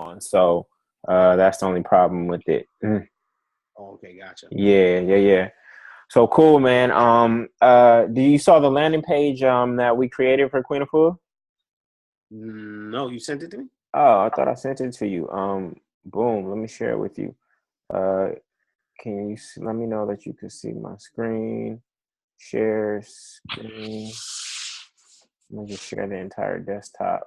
on. So that's the only problem with it. Oh, okay, gotcha. Yeah. So cool, man. Do you saw the landing page that we created for Queen Afua? No, you sent it to me? Oh, I thought I sent it to you. Boom. Let me share it with you. Uh, can you let me know that you can see my screen? Share screen. Let me just share the entire desktop.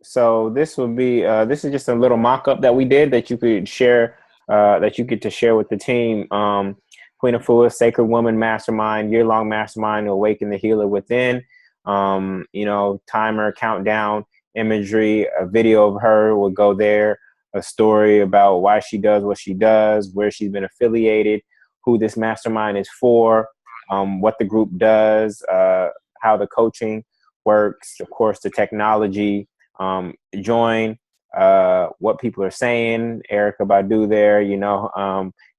So this will be this is just a little mock-up that we did that you could share that you get to share with the team. Queen Afua, Sacred Woman Mastermind, year-long mastermind to awaken the healer within. Timer, countdown, imagery, a video of her will go there, a story about why she does what she does, where she's been affiliated, who this mastermind is for, what the group does, how the coaching works, of course, the technology, join, what people are saying, Erica Badu there,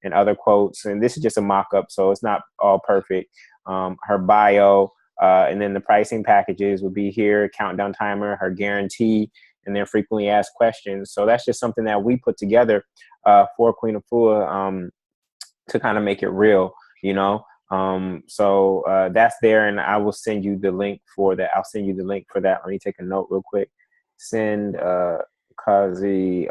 and other quotes. And this is just a mock-up, so it's not all perfect. Her bio, and then the pricing packages will be here, countdown timer, her guarantee, and then frequently asked questions. So that's just something that we put together for Queen Afua to kind of make it real, So that's there, and I will send you the link for that. Let me take a note real quick. Send Kazi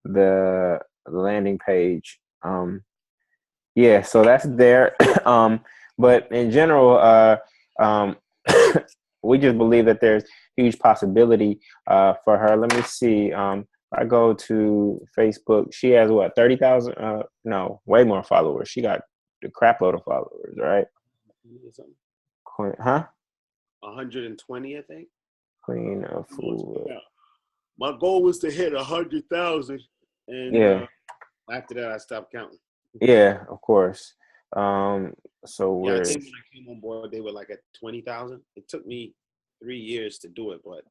the landing page. So that's there. But in general, we just believe that there's huge possibility for her. Let me see. I go to Facebook. She has what, 30,000? No, way more followers. She got the crap load of followers, right? Huh? 120, I think. Queen Afua. My goal was to hit 100,000, and after that, I stopped counting. Yeah, of course. So I think when I came on board, they were like at 20,000. It took me 3 years to do it, but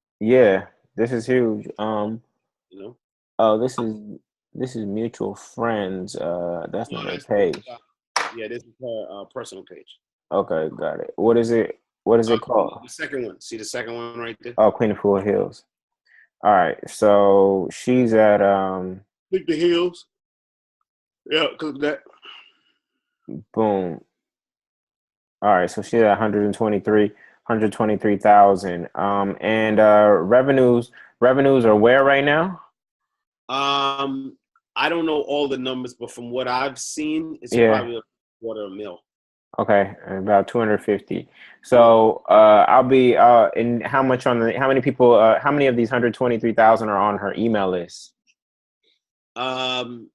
this is huge. Oh, this is mutual friends. That's not her page. This is her personal page. Okay, got it. What is it called? The second one. See the second one right there? Oh, Queen Afua Hills. All right, so she's at Click the hills. Yeah, click that. Boom. All right, so she's at 123,000. And revenues are where right now? I don't know all the numbers, but from what I've seen, it's probably $250,000. Okay, about 250. So I'll be and how many people, how many of these 123,000 are on her email list? Like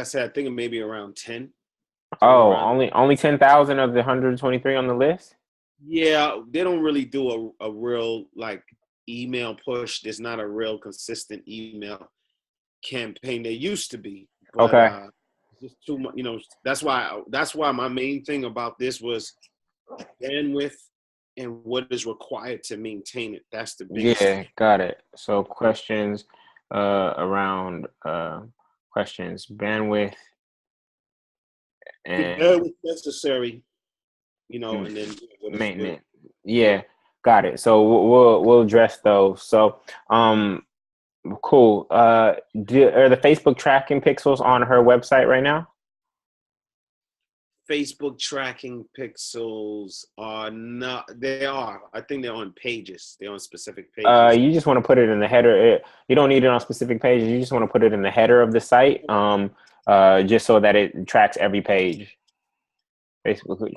I said, I think it may be around 10. Oh, only 10,000 of the 123 on the list? Yeah, they don't really do a real like email push. There's not a real consistent email campaign. There used to be, but just too much. That's why my main thing about this was bandwidth and what is required to maintain it. That's the biggest. Yeah, got it. So questions around questions, bandwidth, and bandwidth necessary. And then maintenance. Yeah, got it. So we'll address those. So cool. Are the Facebook tracking pixels on her website right now? Facebook tracking pixels are not. They are. I think they're on pages. They're on specific pages. You just want to put it in the header. You don't need it on specific pages. You just want to put it in the header of the site, just so that it tracks every page. Basically,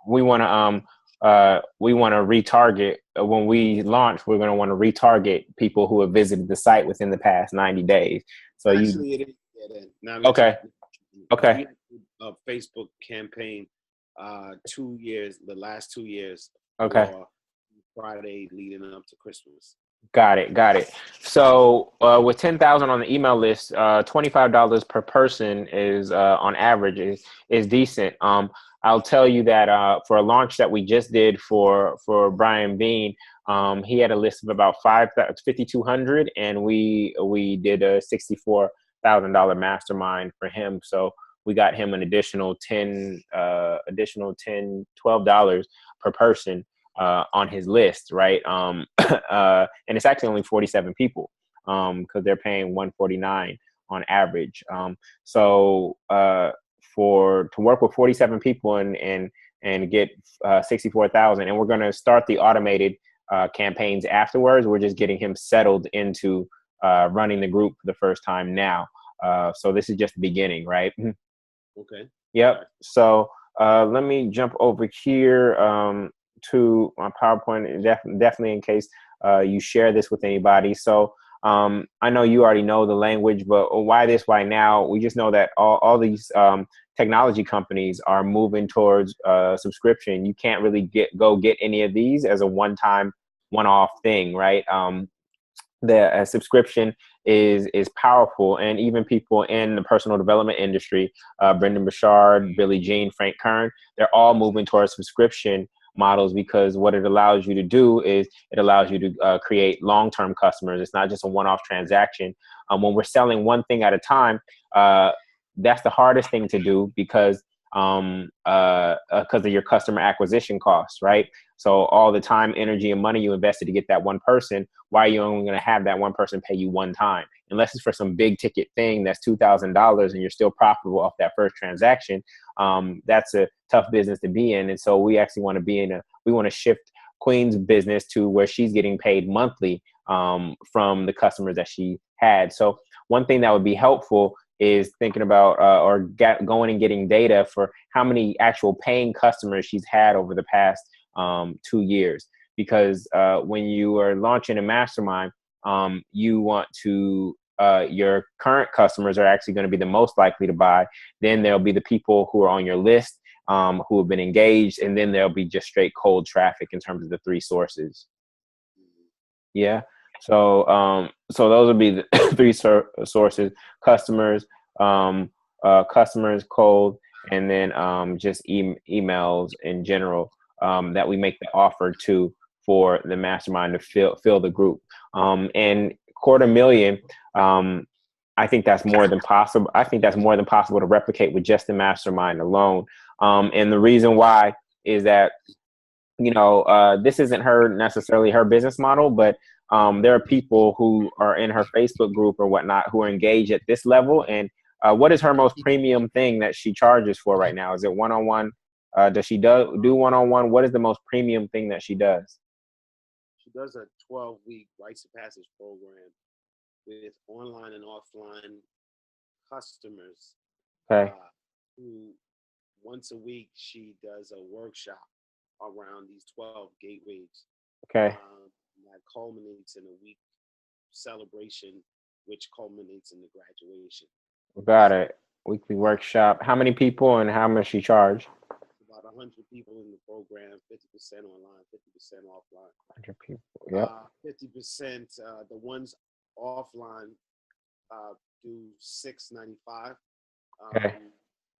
we want to retarget when we launch. We're going to want to retarget people who have visited the site within the past 90 days. So actually, it is. Okay. A Facebook campaign, 2 years. The last 2 years. Okay. Friday leading up to Christmas. Got it. So with 10,000 on the email list, $25 per person is on average is decent. I'll tell you that for a launch that we just did for Brian Bean, he had a list of about 5,200, and we did a $64,000 mastermind for him. So we got him an additional $12 per person. on his list, right? And it's actually only 47 people because they're paying 149 on average. So to work with 47 people and get 64,000, and we're going to start the automated campaigns afterwards. We're just getting him settled into running the group for the first time now. So this is just the beginning, right? Okay. Yep. Right. So let me jump over here to my PowerPoint, definitely in case you share this with anybody. So I know you already know the language, but why this, why now? We just know that all these technology companies are moving towards subscription. You can't really go get any of these as a one-off thing, right? The subscription is powerful, and even people in the personal development industry, Brendan Burchard, Billy Jean, Frank Kern, they're all moving towards subscription models, because what it allows you to do is it allows you to create long-term customers. It's not just a one-off transaction. When we're selling one thing at a time, that's the hardest thing to do because of your customer acquisition costs, right? So all the time, energy, and money you invested to get that one person, why are you only going to have that one person pay you one time? Unless it's for some big ticket thing that's $2,000 and you're still profitable off that first transaction, that's a tough business to be in. And so we actually want to we want to shift Queen's business to where she's getting paid monthly from the customers that she had. So one thing that would be helpful is thinking about going and getting data for how many actual paying customers she's had over the past 2 years. Because when you are launching a mastermind, you want to, your current customers are actually going to be the most likely to buy. Then there'll be the people who are on your list who have been engaged. And then there'll be just straight cold traffic in terms of the three sources. Yeah. So those would be the three sources: customers, customers, cold, and then just emails in general that we make the offer to for the mastermind to fill the group. And 250,000, I think that's more than possible. I think that's more than possible to replicate with just the mastermind alone. And the reason why is that, this isn't necessarily her business model, but there are people who are in her Facebook group or whatnot who are engaged at this level. And what is her most premium thing that she charges for right now? Is it one-on-one? Does she do one-on-one? What is the most premium thing that she does? She does a 12-week rites of passage program with online and offline customers. Okay. Who once a week she does a workshop around these 12 gateways. Okay. That culminates in a week celebration, which culminates in the graduation. Got it. Weekly workshop. How many people and how much she charge? About 100 people in the program, 50% online, 50% offline. 100 people. Yep. 50%. The ones offline do $695. Okay.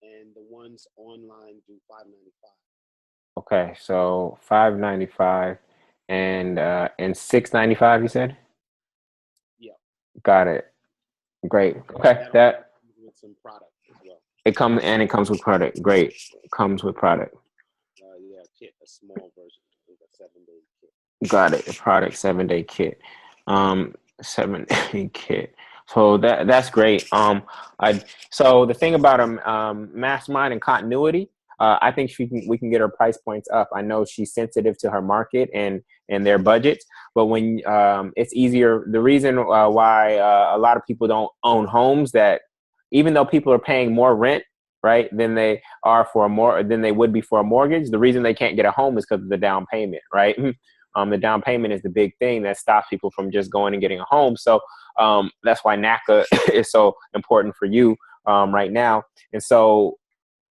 And the ones online do $595. Okay, so $595 and $695. You said. Yeah. Got it. Great. Okay. That with some product as well. It comes with product. Great. It comes with product. Yeah, kit, a small version, a 7-day kit. Got it. A product 7-day kit. 7-day kit. So that's great. So the thing about mastermind and continuity, I think we can get her price points up. I know she's sensitive to her market and their budgets, but when it's easier, the reason why a lot of people don't own homes, that even though people are paying more rent, right, than they would be for a mortgage, the reason they can't get a home is because of the down payment, right? The down payment is the big thing that stops people from just going and getting a home. So that's why NACA is so important for you right now. And so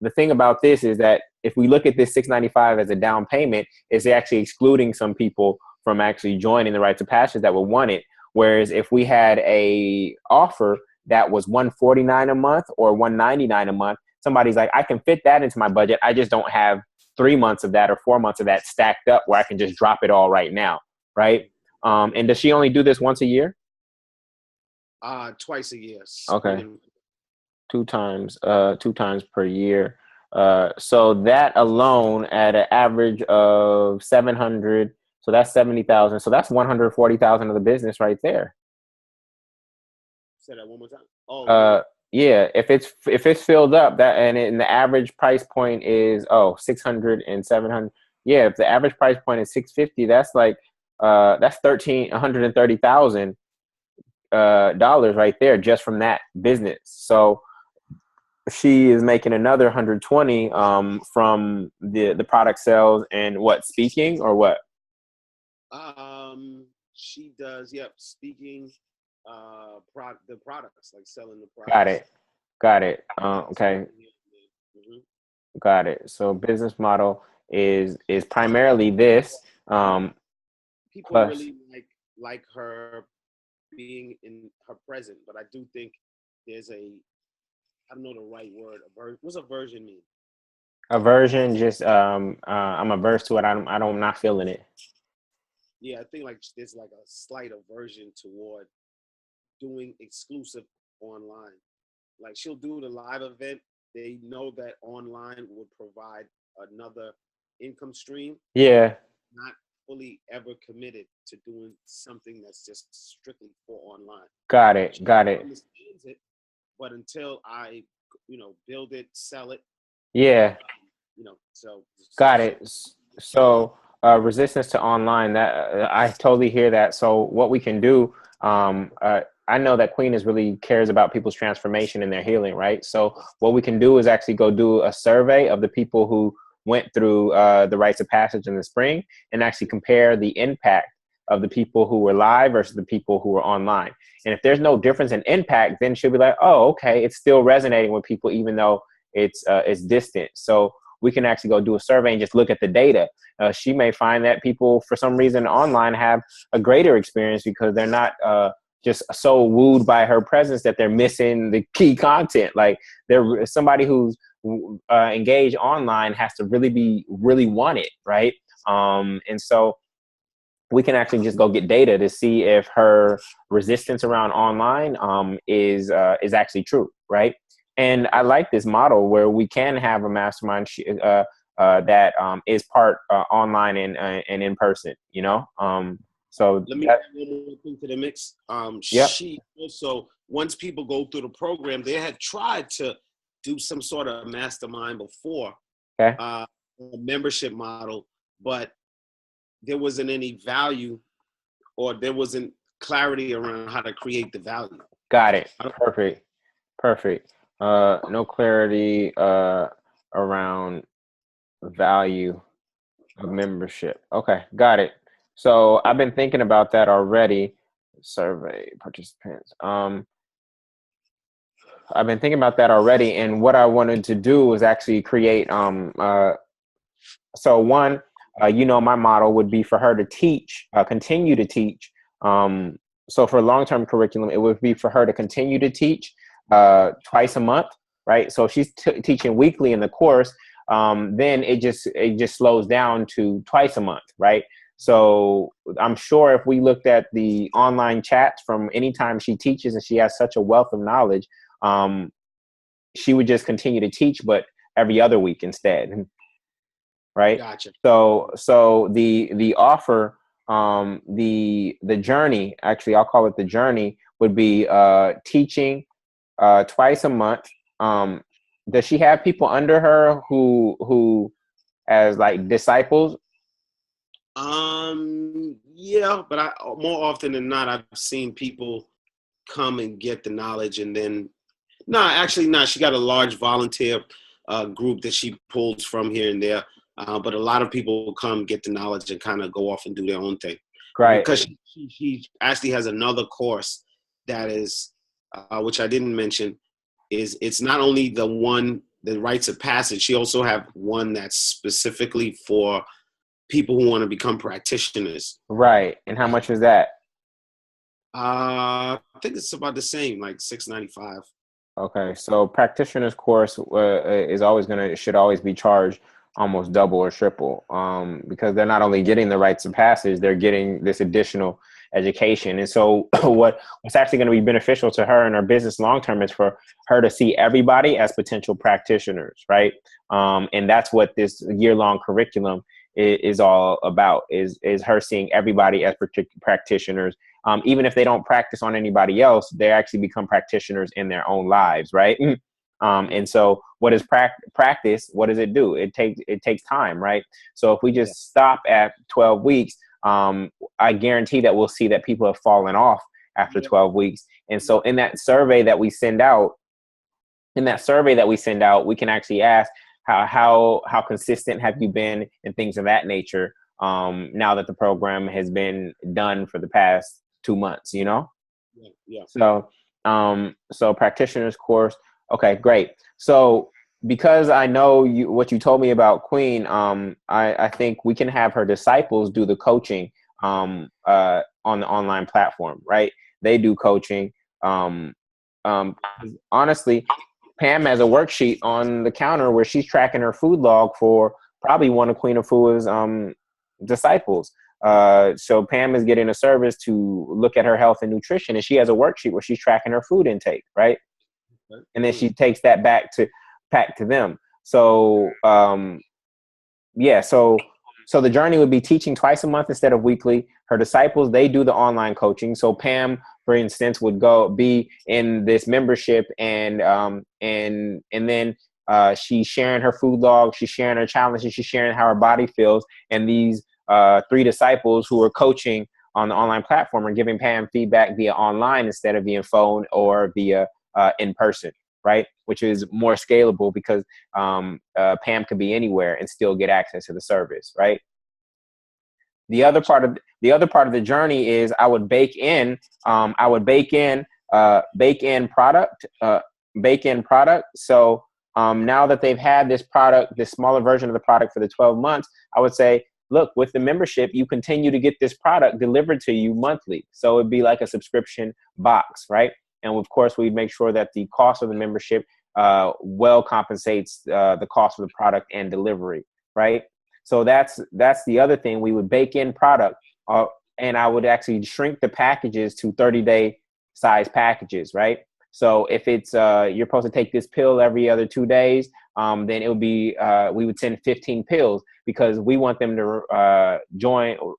the thing about this is that if we look at this $695 as a down payment, it's actually excluding some people from actually joining the rites of passage that would want it. Whereas if we had a offer that was $149 a month or $199 a month, somebody's like, I can fit that into my budget. I just don't have 3 months of that or 4 months of that stacked up where I can just drop it all right now, right? And does she only do this once a year? Twice a year. Okay. 2 times per year. So that alone at an average of 700, so that's 70,000. So that's 140,000 of the business right there. Say that one more time. Oh, Uh, yeah, if it's filled up that and the average price point is 600 and 700. Yeah, if the average price point is 650, that's like that's 130,000 dollars right there just from that business. So she is making another 120 from the product sales and what, speaking or what? she does. Yep, speaking. The products, like selling the Got products. it. Got it. Okay. Mm-hmm. Got it. So business model is primarily this. People Plus, really like her being in her present, but I do think there's I don't know the right word. What's aversion mean? aversion, just I'm averse to it. I'm not feeling it. Yeah, I think like there's like a slight aversion toward doing exclusive online. Like she'll do the live event. They know that online would provide another income stream. Yeah. Not fully ever committed to doing something that's just strictly for online. Got it. She Got it. understands it, but until I, build it, sell it, Yeah. so Got she. it. So resistance to online. That I totally hear that. So what we can do. I know that Queen is really cares about people's transformation and their healing, right? So what we can do is actually go do a survey of the people who went through the rites of passage in the spring and actually compare the impact of the people who were live versus the people who were online. And if there's no difference in impact, then she'll be like, oh, okay, it's still resonating with people, even though it's distant. So we can actually go do a survey and just look at the data. She may find that people, for some reason, online have a greater experience because they're not just so wooed by her presence that they're missing the key content. Like they're somebody who's engaged online has to really want it, right? And so we can actually just go get data to see if her resistance around online is actually true, right? And I like this model where we can have a mastermind that is part online and in person, So Let me add one more thing to the mix. Yep. She also, once people go through the program, they had tried to do some sort of mastermind before, Okay. A membership model, but there wasn't any value or there wasn't clarity around how to create the value. Got it. Perfect. No clarity around value of membership. Okay, got it. So I've been thinking about that already. Survey participants. I've been thinking about that already, and what I wanted to do was actually create. So one, my model would be for her to teach, continue to teach. So for long-term curriculum, it would be for her to continue to teach twice a month, right? So if she's teaching weekly in the course, then it just slows down to twice a month, right? So I'm sure if we looked at the online chats from any time she teaches and she has such a wealth of knowledge, she would just continue to teach, but every other week instead, right? Gotcha. So the offer, the journey, actually, I'll call it the journey, would be teaching twice a month. Does she have people under her who as like disciples? Yeah, but more often than not, I've seen people come and get the knowledge and then, actually not. She got a large volunteer group that she pulls from here and there. But a lot of people will come get the knowledge and kind of go off and do their own thing. Right. Because she actually has another course that is, which I didn't mention, it's not only the rites of passage. She also have one that's specifically for people who want to become practitioners. Right. And how much is that? I think it's about the same, like $695. Okay, so practitioner's course should always be charged almost double or triple, because they're not only getting the rites of passage, they're getting this additional education. And so what's actually going to be beneficial to her and her business long term is for her to see everybody as potential practitioners, right? And that's what this year-long curriculum is all about, is her seeing everybody as practitioners. Even if they don't practice on anybody else, they actually become practitioners in their own lives, right? And so what is practice? What does it do? It takes time, right? So if we just stop at 12 weeks, I guarantee that we'll see that people have fallen off after 12 weeks. And so in that survey that we send out, we can actually ask how consistent have you been and things of that nature. Now that the program has been done for the past 2 months, you know? Yeah. So practitioners course. Okay, great. So because I know what you told me about Queen, I think we can have her disciples do the coaching on the online platform, right? They do coaching. Honestly, Pam has a worksheet on the counter where she's tracking her food log for probably one of Queen Afua's disciples. So Pam is getting a service to look at her health and nutrition, and she has a worksheet where she's tracking her food intake, right? And then she takes that back to them. So so the journey would be teaching twice a month instead of weekly. Her disciples, they do the online coaching. So Pam, for instance, would be in this membership, and then she's sharing her food log, she's sharing her challenges, she's sharing how her body feels, and these 3 disciples who are coaching on the online platform are giving Pam feedback via online instead of via phone or via in person, right? Which is more scalable because Pam could be anywhere and still get access to the service, right? The other part of the journey is I would bake in product. So now that they've had this product, this smaller version of the product for the 12 months, I would say, look, with the membership, you continue to get this product delivered to you monthly. So it'd be like a subscription box, right? And of course, we'd make sure that the cost of the membership well compensates the cost of the product and delivery, right? So that's the other thing. We would bake in product, and I would actually shrink the packages to 30-day size packages, right? So if it's you're supposed to take this pill every other 2 days, then it would be we would send 15 pills because we want them to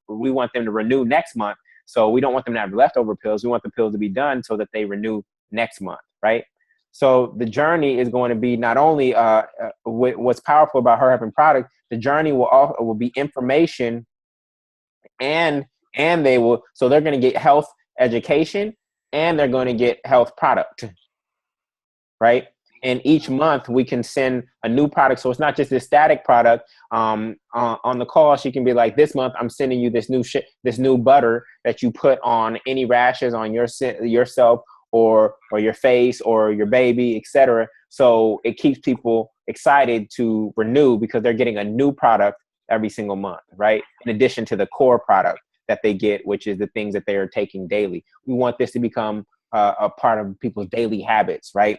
we want them to renew next month. So we don't want them to have leftover pills. We want the pills to be done so that they renew next month, right? So the journey is going to be not only what's powerful about her having product. The journey will be information, and they're going to get health education, and they're going to get health product, right? And each month we can send a new product. So it's not just this static product. On the call, she can be like, this month I'm sending you this new butter that you put on any rashes on yourself or your face or your baby, etc. So it keeps people excited to renew because they're getting a new product every single month, right? In addition to the core product that they get, which is the things that they are taking daily. We want this to become a part of people's daily habits, right?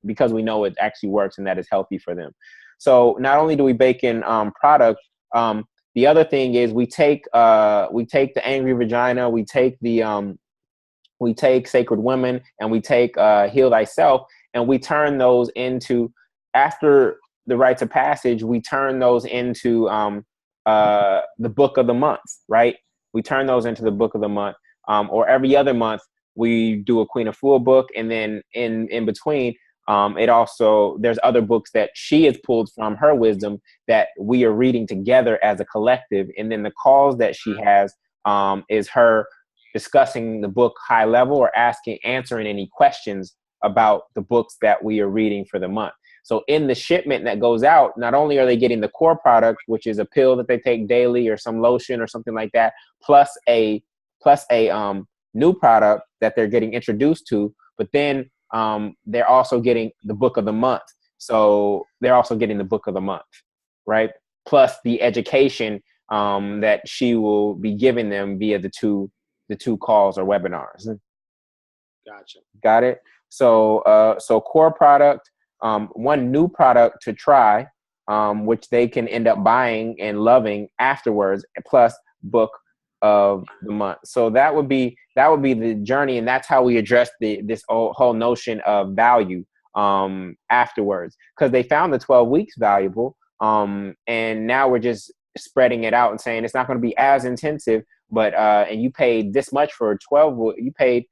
Because we know it actually works and that is healthy for them. So not only do we bake in product, the other thing is we take the Angry Vagina, we take Sacred Women, and we take Heal Thyself, and we turn those into, after the rites of passage, we turn those into the book of the month, right? We turn those into the book of the month, or every other month we do a Queen Afua book, and then in between, there's other books that she has pulled from her wisdom that we are reading together as a collective, and then the calls that she has is her discussing the book high level or answering any questions about the books that we are reading for the month. So in the shipment that goes out, not only are they getting the core product, which is a pill that they take daily or some lotion or something like that, plus a new product that they're getting introduced to, but then they're also getting the book of the month. So they're also getting the book of the month, right? Plus the education that she will be giving them via the two calls or webinars. Gotcha. Got it. So core product, one new product to try, which they can end up buying and loving afterwards, plus book of the month. So that would be the journey, and that's how we address this whole notion of value afterwards, because they found the 12 weeks valuable, and now we're just spreading it out and saying it's not going to be as intensive, but and you paid this much for 12. You paid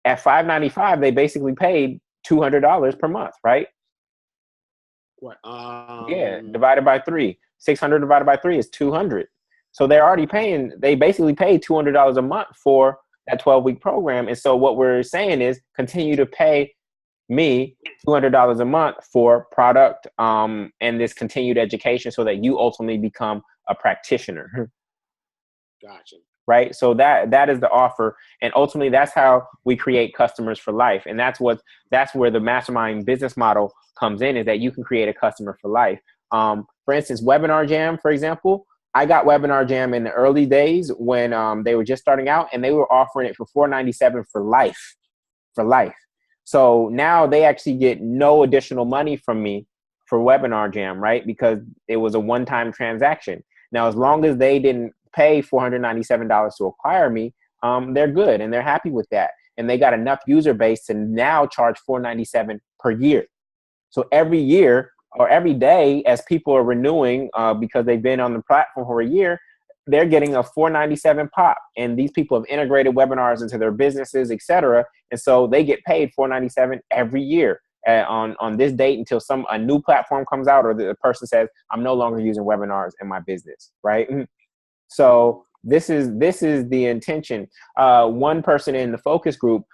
at $595. They basically paid $200 per month, right? What? Yeah, divided by 3. 600 divided by 3 is 200. So they're already paying. They basically paid $200 a month for that 12-week program. And so what we're saying is continue to pay me $200 a month for product and this continued education, so that you ultimately become a practitioner. Gotcha. Right. So that is the offer. And ultimately, that's how we create customers for life. And that's where the Mastermind business model comes in, is that you can create a customer for life. For instance, Webinar Jam, for example, I got Webinar Jam in the early days when they were just starting out, and they were offering it for $497 for life. So now they actually get no additional money from me for Webinar Jam, right? Because it was a one-time transaction. Now, as long as they didn't pay $497 to acquire me, they're good and they're happy with that. And they got enough user base to now charge $497 per year. So every year or every day, as people are renewing because they've been on the platform for a year, they're getting a $497 pop. And these people have integrated webinars into their businesses, etc. And so they get paid $497 every year on this date until a new platform comes out, or the person says, I'm no longer using webinars in my business, right? So this is the intention. One person in the focus group,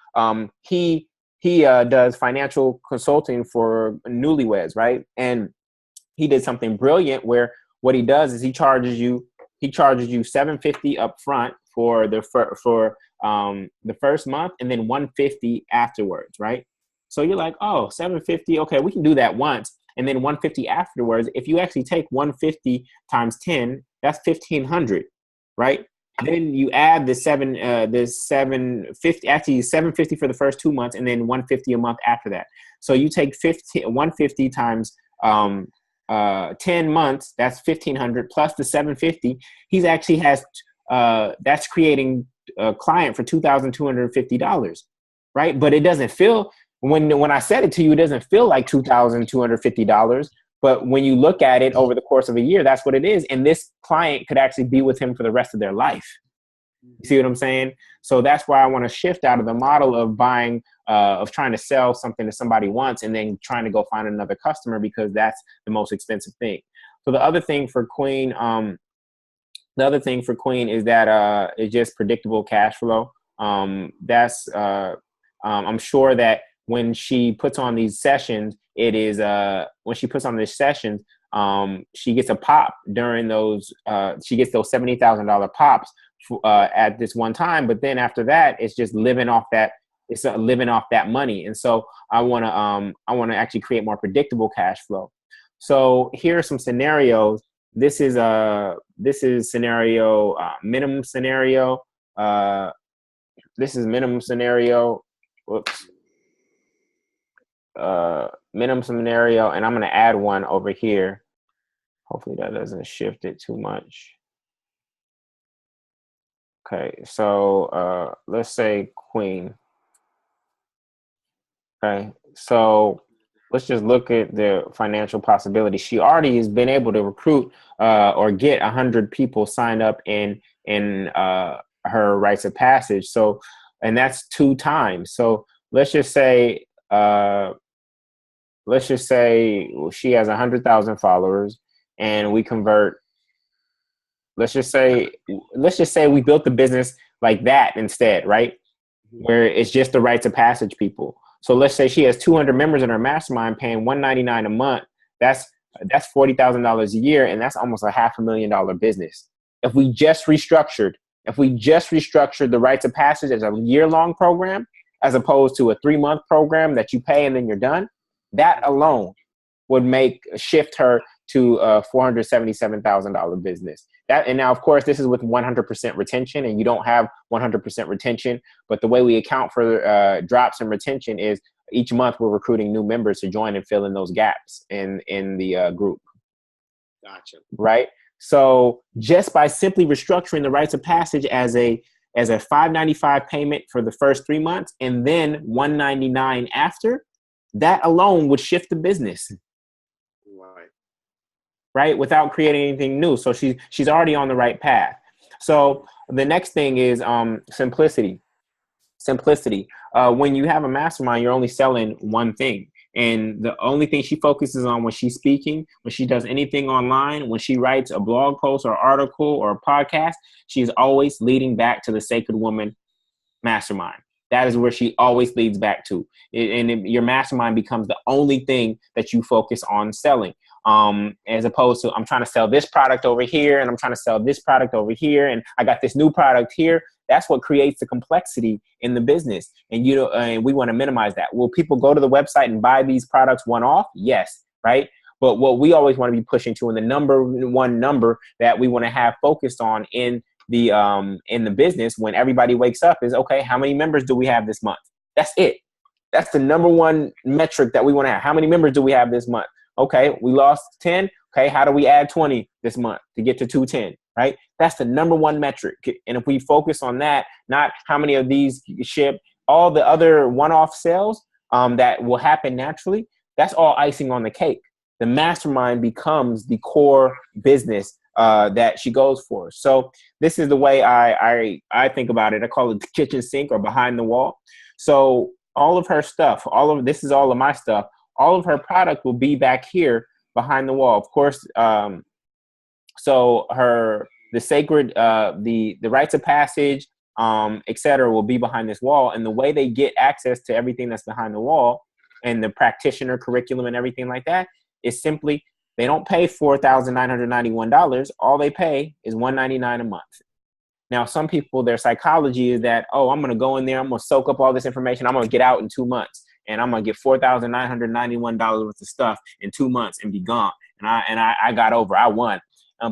he does financial consulting for newlyweds, right? And he did something brilliant where what he does is he charges you $750 up front for the first month, and then $150 afterwards, right? So you're like, oh, $750, okay, we can do that once, and then $150 afterwards. If you actually take $150 times 10, that's $1,500, right? Then you add the $750, actually $750 for the first 2 months, and then $150 a month after that. So you take $150 times 10 months, that's $1,500 plus the $750. He's actually has that's creating a client for $2,250, right? But it doesn't feel, when I said it to you, it doesn't feel like $2,250. But when you look at it over the course of a year, that's what it is. And this client could actually be with him for the rest of their life. You see what I'm saying? So that's why I want to shift out of the model of buying, of trying to sell something that somebody wants and then trying to go find another customer, because that's the most expensive thing. So the other thing for Queen is that it's just predictable cash flow. I'm sure that when she puts on these sessions, she gets a pop during those. She gets those $70,000 pops at this one time, but then after that, it's just living off that. It's living off that money, and so I want to actually create more predictable cash flow. So here are some scenarios. This is scenario minimum scenario. This is minimum scenario. Whoops. Minimum scenario, and I'm going to add one over here. Hopefully that doesn't shift it too much. Okay, so let's say Queen. Okay, so let's just look at the financial possibility. She already has been able to recruit or get 100 people signed up in her rites of passage. So, and that's 2 times. So let's just say she has 100,000 followers, and we convert. Let's just say we built the business like that instead, right? Where it's just the rites of passage people. So let's say she has 200 members in her mastermind paying $199 a month. That's $40,000 a year, and that's almost a $500,000 business. If we just restructured the rites of passage as a year-long program, as opposed to a 3-month program that you pay and then you're done, that alone would shift her to a $477,000 business. And now, of course, this is with 100% retention, and you don't have 100% retention. But the way we account for drops in retention is each month we're recruiting new members to join and fill in those gaps in the group. Gotcha. Right. So just by simply restructuring the rites of passage as a $595 payment for the first 3 months and then $199 after, that alone would shift the business. Right? Without creating anything new. So she's already on the right path. So the next thing is simplicity. When you have a mastermind, you're only selling one thing. And the only thing she focuses on when she's speaking, when she does anything online, when she writes a blog post or article or a podcast, she's always leading back to the Sacred Woman Mastermind. That is where she always leads back to. Your mastermind becomes the only thing that you focus on selling. As opposed to, I'm trying to sell this product over here and I'm trying to sell this product over here and I got this new product here. That's what creates the complexity in the business. And and we want to minimize that. Will people go to the website and buy these products one off? Yes, right? But what we always want to be pushing to, and the number that we want to have focused on in the business when everybody wakes up is, okay, how many members do we have this month? That's it. That's the number one metric that we want to have. How many members do we have this month? Okay, we lost 10. Okay, how do we add 20 this month to get to 210, right? That's the number one metric. And if we focus on that, not how many of these ship, all the other one-off sales that will happen naturally, that's all icing on the cake. The mastermind becomes the core business that she goes for. So this is the way I think about it. I call it the kitchen sink or behind the wall. So all of her stuff, this is all of my stuff. All of her product will be back here behind the wall. Of course, so the sacred, the rites of passage, et cetera, will be behind this wall. And the way they get access to everything that's behind the wall and the practitioner curriculum and everything like that is simply, they don't pay $4,991. All they pay is $199 a month. Now, some people, their psychology is that, oh, I'm going to go in there, I'm going to soak up all this information, I'm going to get out in 2 months. And I'm going to get $4,991 worth of stuff in 2 months and be gone. And I got over, I won.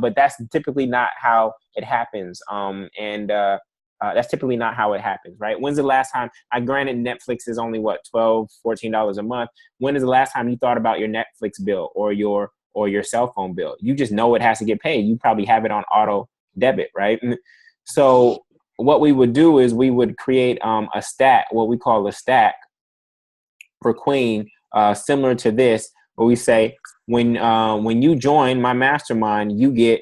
But that's typically not how it happens. That's typically not how it happens, right? When's the last time, granted Netflix is only what, $12, $14 a month. When is the last time you thought about your Netflix bill or your cell phone bill? You just know it has to get paid. You probably have it on auto debit, right? So what we would do is we would create a stack, what we call a stack, for Queen, similar to this, where we say, when you join my mastermind, you get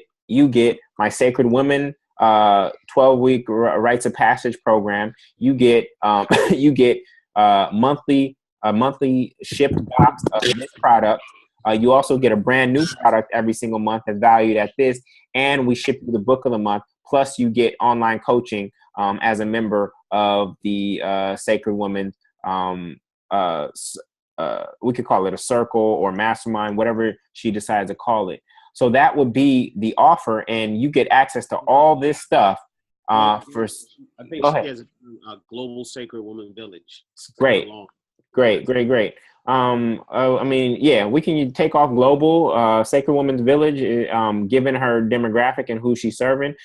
my Sacred Women 12-week rites of passage program. You get a monthly shipped box of this product. You also get a brand new product every single month that's valued at this, and we ship you the book of the month. Plus, you get online coaching as a member of the Sacred Women. We could call it a circle or mastermind, whatever she decides to call it. So that would be the offer, and you get access to all this stuff. I think she has a global Sacred Woman Village. Great. I mean, yeah, we can take off global Sacred Woman's Village, given her demographic and who she's serving.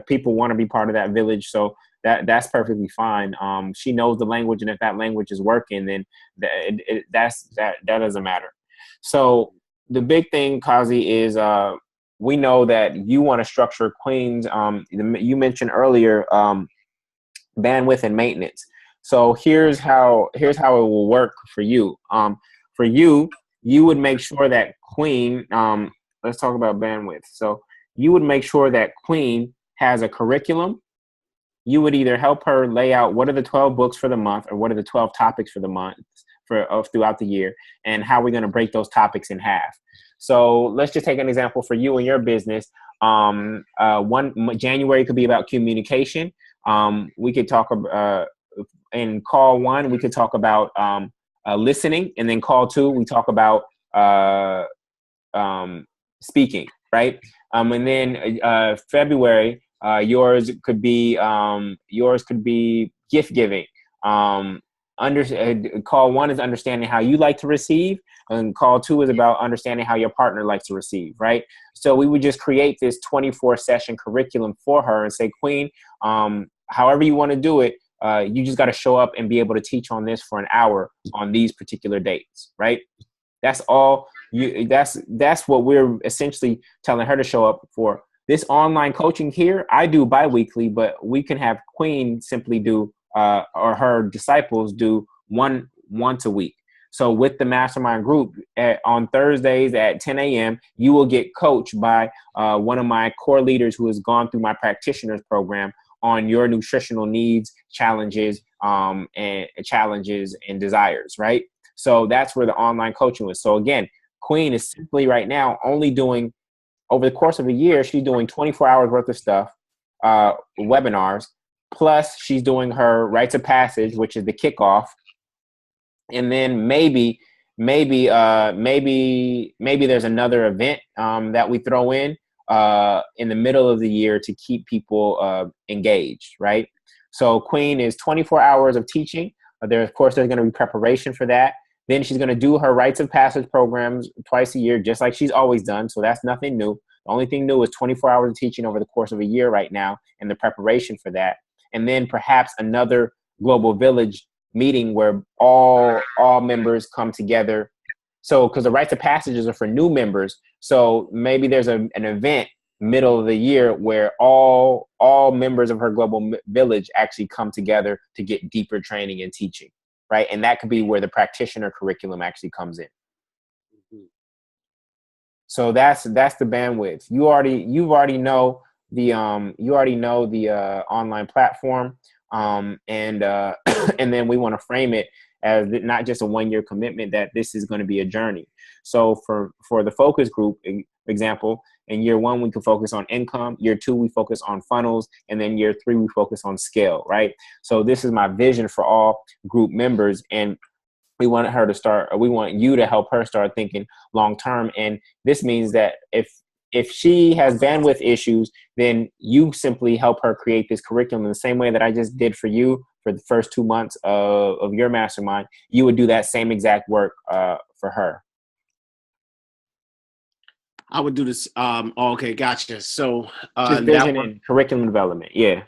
People want to be part of that village, so that's perfectly fine. She knows the language, and if that language is working, then that doesn't matter. So the big thing, Kazi, is we know that you want to structure Queens. You mentioned earlier bandwidth and maintenance. So here's how it will work for you. For you would make sure that Queen, let's talk about bandwidth. So you would make sure that Queen has a curriculum. You would either help her lay out what are the 12 books for the month or what are the 12 topics for the month throughout the year, and how we're going to break those topics in half. So let's just take an example for you and your business. January could be about communication. We could talk about, in call 1, we could talk about listening, and then call 2, we talk about speaking, right? And then February, yours could be gift giving. Call 1 is understanding how you like to receive, and call 2 is about understanding how your partner likes to receive, right? So we would just create this 24-session curriculum for her and say, Queen, however you want to do it, you just got to show up and be able to teach on this for an hour on these particular dates, right? That's all That's what we're essentially telling her to show up for. This online coaching here, I do biweekly, but we can have Queen simply do, or her disciples do once a week. So with the mastermind group on Thursdays at 10 a.m., you will get coached by one of my core leaders who has gone through my practitioners program on your nutritional needs, challenges, and desires, right? So that's where the online coaching was. So again, Queen is simply right now only doing, over the course of a year, she's doing 24 hours worth of stuff, webinars, plus she's doing her rites of passage, which is the kickoff. And then maybe there's another event that we throw in the middle of the year to keep people engaged, right? So Queen is 24 hours of teaching. Of course, there's going to be preparation for that. Then she's going to do her rites of passage programs twice a year, just like she's always done. So that's nothing new. The only thing new is 24 hours of teaching over the course of a year right now and the preparation for that. And then perhaps another global village meeting where all members come together. So because the rites of passages are for new members. So maybe there's an event middle of the year where all members of her global village actually come together to get deeper training and teaching. Right. And that could be where the practitioner curriculum actually comes in. Mm-hmm. So that's the bandwidth. You already know the online platform. And then we want to frame it as not just a 1-year commitment, that this is going to be a journey. So for the focus group example, in year 1, we can focus on income. Year 2, we focus on funnels. And then year 3, we focus on scale, right? So this is my vision for all group members. And we want you to help her start thinking long-term. And this means that if she has bandwidth issues, then you simply help her create this curriculum in the same way that I just did for you for the first 2 months of your mastermind. You would do that same exact work for her. I would do this. Okay, gotcha. So just vision and curriculum development. Yeah.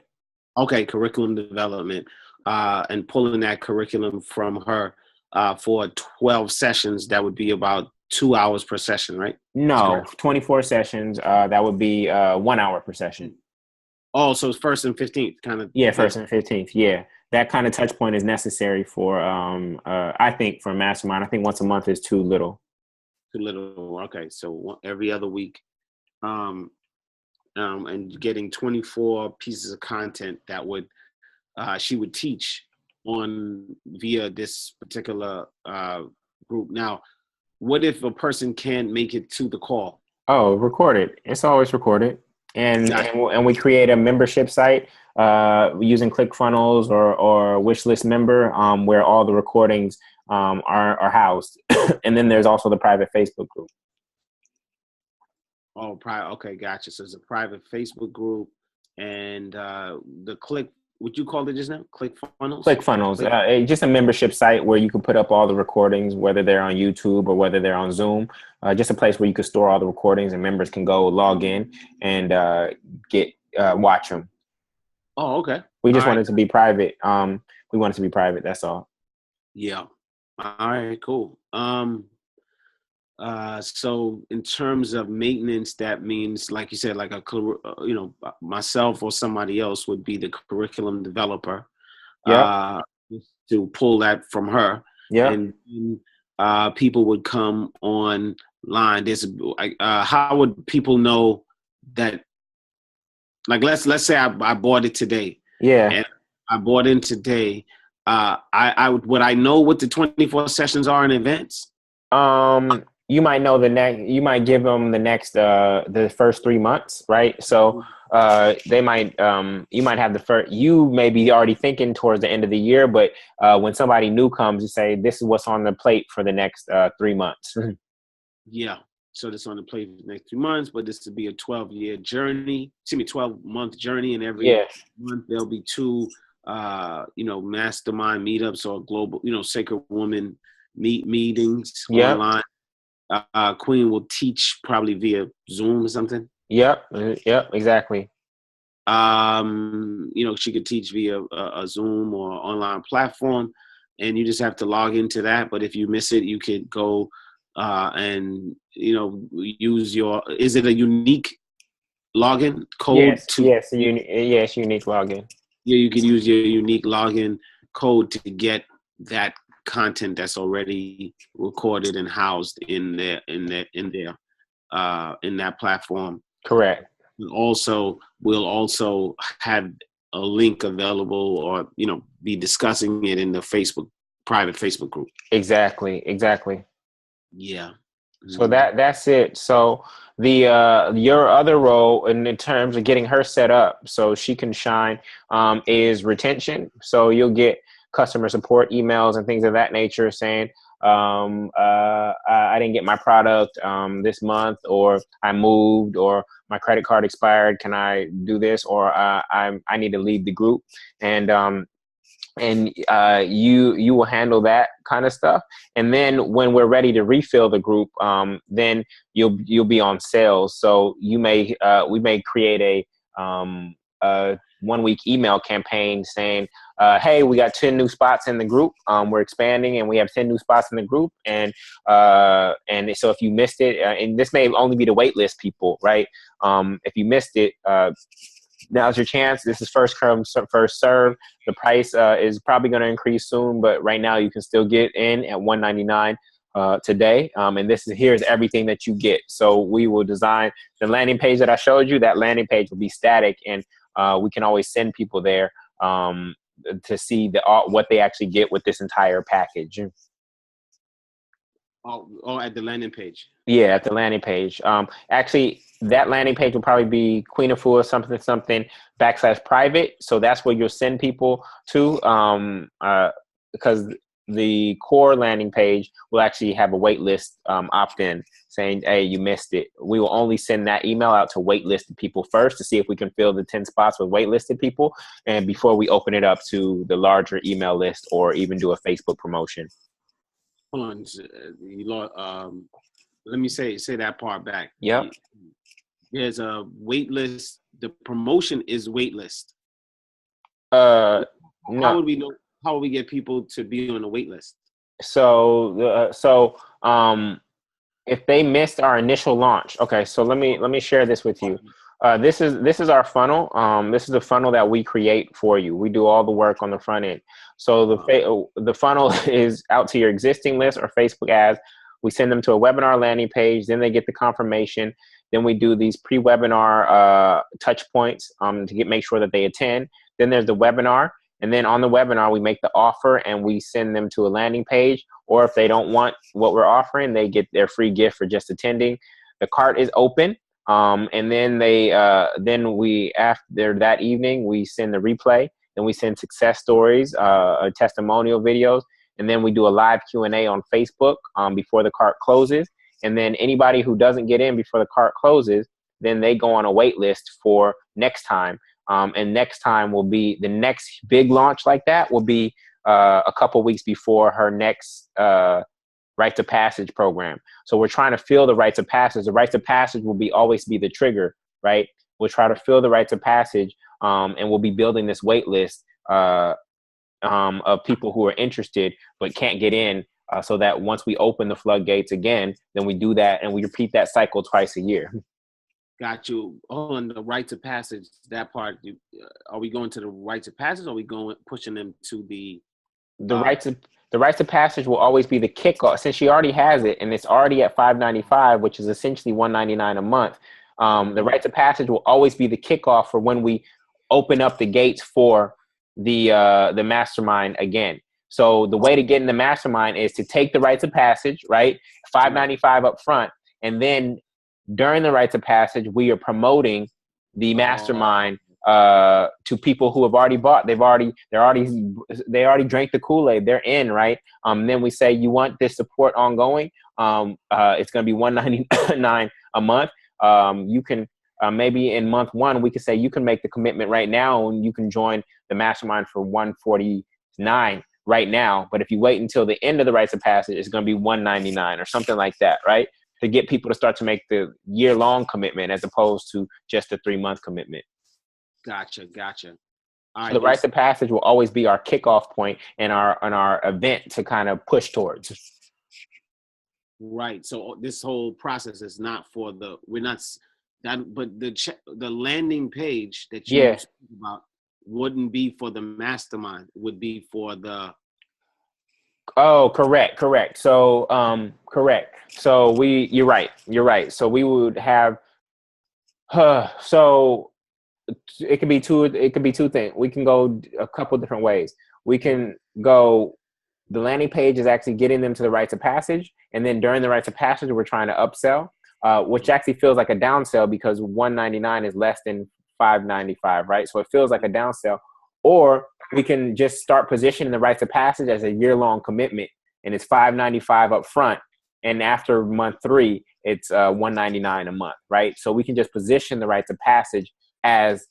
Okay, curriculum development, and pulling that curriculum from her for 12 sessions. That would be about 2 hours per session, right? No, 24 sessions. That would be 1 hour per session. Oh, so it's 1st and 15th kind of. Yeah, 1st and 15th. Yeah, that kind of touch point is necessary for I think for mastermind. I think once a month is too little. Too little. Okay, so every other week, and getting 24 pieces of content that would she would teach on via this particular group. Now, what if a person can't make it to the call? Oh, record it. It's always recorded. And we create a membership site using ClickFunnels or Wishlist Member where all the recordings are housed. And then there's also the private Facebook group. Oh, private. Okay, gotcha. So it's a private Facebook group, and what you called it just now? ClickFunnels? ClickFunnels, just a membership site where you can put up all the recordings, whether they're on YouTube or whether they're on Zoom. Just a place where you can store all the recordings and members can go log in and watch them. Oh, okay. We just want it to be private. We want it to be private. That's all. Yeah. All right, cool. So in terms of maintenance, that means, like you said, like myself or somebody else would be the curriculum developer. Yeah. To pull that from her. Yeah. And people would come online. How would people know that? Like, let's say I bought it today. Yeah. And I bought in today. Would I know what the 24 sessions are in advance? You might know you might give them the first 3 months, right? So you might have you may be already thinking towards the end of the year, but when somebody new comes, you say, this is what's on the plate for the next 3 months. Yeah. So this on the plate for the next 3 months, but this would be a 12-year journey. 12-month journey, and every month there'll be 2 mastermind meetups or global, Sacred Woman meetings online. Queen will teach probably via Zoom or something. Yep, exactly. She could teach via a Zoom or online platform, and you just have to log into that. But if you miss it, you could go and use your. Is it a unique login code Yes, to? yes, yes, unique login. Yeah, you can use your unique login code to get that content that's already recorded and housed in that platform. Correct. Also, we'll also have a link available, or be discussing it in the private Facebook group. Exactly. Yeah. So that's it. So the your other role in terms of getting her set up so she can shine is retention. So you'll get customer support emails and things of that nature saying I didn't get my product this month, or I moved, or my credit card expired. Can I do this? Or I need to leave the group. And you will handle that kind of stuff. And then when we're ready to refill the group, then you'll be on sales. So we may create a 1 week email campaign saying, hey, we got 10 new spots in the group. We're expanding and we have 10 new spots in the group. And so if you missed it, and this may only be the wait list people, right? If you missed it, now's your chance. This is first come, first serve. The price is probably going to increase soon, but right now you can still get in at $199 today. And here's everything that you get. So we will design the landing page that I showed you. That landing page will be static, and we can always send people there to see what they actually get with this entire package. Oh, at the landing page. Yeah, at the landing page. Actually, that landing page will probably be Queen Afua /private. So that's where you'll send people to, because the core landing page will actually have a wait list opt-in saying, hey, you missed it. We will only send that email out to waitlisted people first to see if we can fill the 10 spots with waitlisted people, and before we open it up to the larger email list or even do a Facebook promotion. Hold on, let me say that part back. Yep. There's a wait list. The promotion is wait list. No. How would we know? How would we get people to be on the wait list? So if they missed our initial launch, okay. So let me share this with you. This is our funnel. This is a funnel that we create for you. We do all the work on the front end. So the funnel is out to your existing list or Facebook ads. We send them to a webinar landing page. Then they get the confirmation. Then we do these pre-webinar touch points to make sure that they attend. Then there's the webinar. And then on the webinar, we make the offer and we send them to a landing page. Or if they don't want what we're offering, they get their free gift for just attending. The cart is open. And then after that evening, we send the replay. Then we send success stories, testimonial videos. And then we do a live Q&A on Facebook before the cart closes. And then anybody who doesn't get in before the cart closes, then they go on a wait list for next time. And next time will be the next big launch like that will be a couple weeks before her next rites of passage program. So we're trying to fill the rites of passage. The rites of passage will always be the trigger, right? We'll try to fill the rites of passage, and we'll be building this wait list of people who are interested but can't get in, so that once we open the floodgates again, then we do that and we repeat that cycle twice a year. Got you. On the rites of passage, that part, are we going to the rites of passage, or are we pushing them to the rites of passage will always be the kickoff, since she already has it and it's already at $595, which is essentially $199 a month. The rites of passage will always be the kickoff for when we open up the gates for the mastermind again. So the way to get in the mastermind is to take the rites of passage, right? $595 up front, and then during the rites of passage, we are promoting the mastermind to people who have already bought. They already drank the Kool-Aid. They're in, right? Then we say, you want this support ongoing? It's going to be $199 a month. You can maybe in month one, we could say you can make the commitment right now, and you can join the mastermind for $149 right now. But if you wait until the end of the rites of passage, it's going to be $199 or something like that, right? To get people to start to make the year-long commitment as opposed to just a 3-month commitment. Gotcha. So the rites of passage will always be our kickoff point and our event to kind of push towards. Right. So this whole process is not for we're not that, but the landing page that you Yeah. speak about wouldn't be for the mastermind. It would be for the. Oh, correct. So, correct. So you're right. So we would have, so it could be two things. We can go a couple different ways. We can go, the landing page is actually getting them to the rites of passage, and then during the rites of passage we're trying to upsell, which actually feels like a downsell because 199 is less than 595, right? So it feels like a downsell. Or we can just start positioning the rites of passage as a year-long commitment, and it's 595 up front, and after month 3 it's 199 a month, right? So we can just position the rites of passage as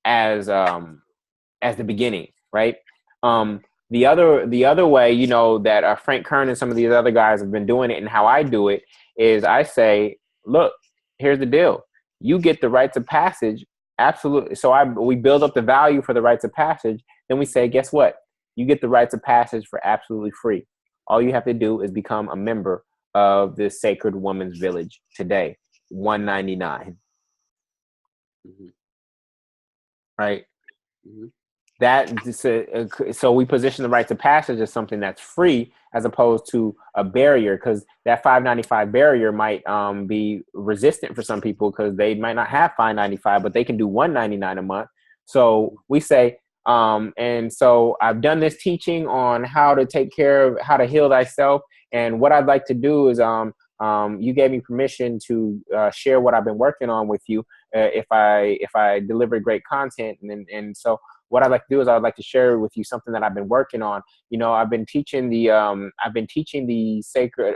as the beginning, right? The other way, you know, that Frank Kern and some of these other guys have been doing it, and how I do it is I say, look, here's the deal: you get the rites of passage, absolutely. So we build up the value for the rites of passage. Then we say, guess what? You get the rites of passage for absolutely free. All you have to do is become a member of the Sacred Women's Village today, $199. Mm-hmm. Right? Mm-hmm. So we position the rites of passage as something that's free as opposed to a barrier, because that 595 barrier might be resistant for some people because they might not have 595, but they can do 199 a month. So we say, and so I've done this teaching on how to take care of, how to heal thyself, and what I'd like to do is you gave me permission to share what I've been working on with you, if I deliver great content, and so what I'd like to do is I'd like to share with you something that I've been working on. You know, I've been teaching the sacred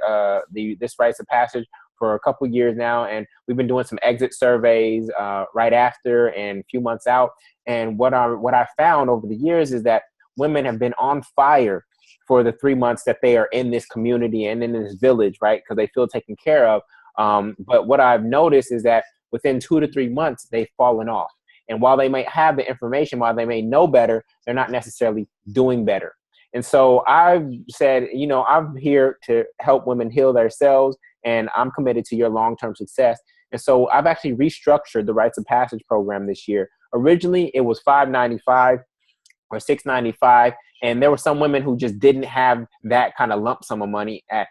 this rites of passage for a couple years now, and we've been doing some exit surveys right after and a few months out. And what I found over the years is that women have been on fire for the 3 months that they are in this community and in this village, right? Because they feel taken care of. But what I've noticed is that within 2 to 3 months, they've fallen off. And while they may have the information, while they may know better, they're not necessarily doing better. And so I've said, you know, I'm here to help women heal themselves, and I'm committed to your long-term success. And so I've actually restructured the Rites of Passage program this year. Originally, it was $595 or $695, and there were some women who just didn't have that kind of lump sum of money at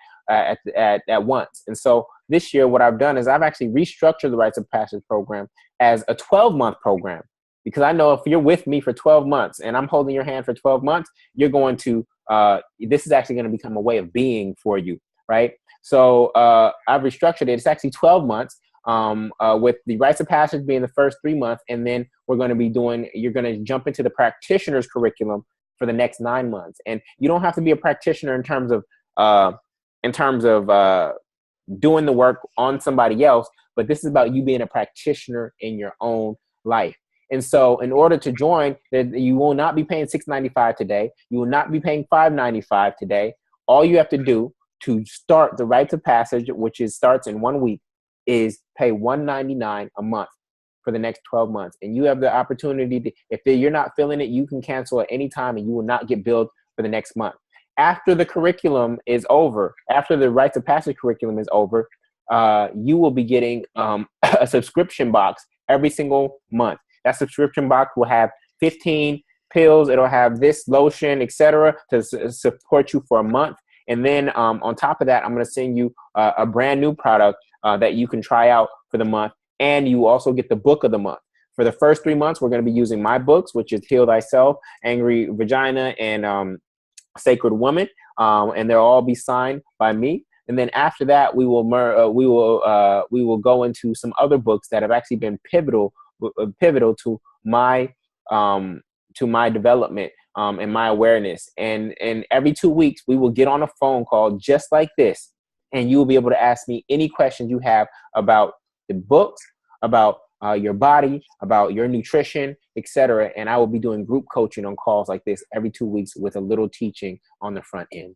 once. And so this year, what I've done is I've actually restructured the Rites of Passage program as a 12-month program, because I know if you're with me for 12 months and I'm holding your hand for 12 months, you're going to, this is actually going to become a way of being for you, right? So I've restructured it. It's actually 12 months. With the Rites of Passage being the first 3 months, and then you're going to jump into the practitioner's curriculum for the next 9 months. And you don't have to be a practitioner in terms of doing the work on somebody else, but this is about you being a practitioner in your own life. And so in order to join, you will not be paying $695 today. You will not be paying $595 today. All you have to do to start the Rites of Passage, which starts in 1 week, is pay $199 a month for the next 12 months. And you have the opportunity to, if you're not feeling it, you can cancel at any time and you will not get billed for the next month. After the curriculum is over, after the Rites of Passage curriculum is over, you will be getting a subscription box every single month. That subscription box will have 15 pills. It'll have this lotion, etc., to support you for a month. And then on top of that, I'm going to send you a brand new product that you can try out for the month. And you also get the book of the month. For the first 3 months, we're going to be using my books, which is Heal Thyself, Angry Vagina, and Sacred Woman, and they'll all be signed by me. And then after that, we will go into some other books that have actually been pivotal to my development and my awareness. And every 2 weeks, we will get on a phone call just like this, and you will be able to ask me any questions you have about the books, about your body, about your nutrition, etc. And I will be doing group coaching on calls like this every 2 weeks with a little teaching on the front end.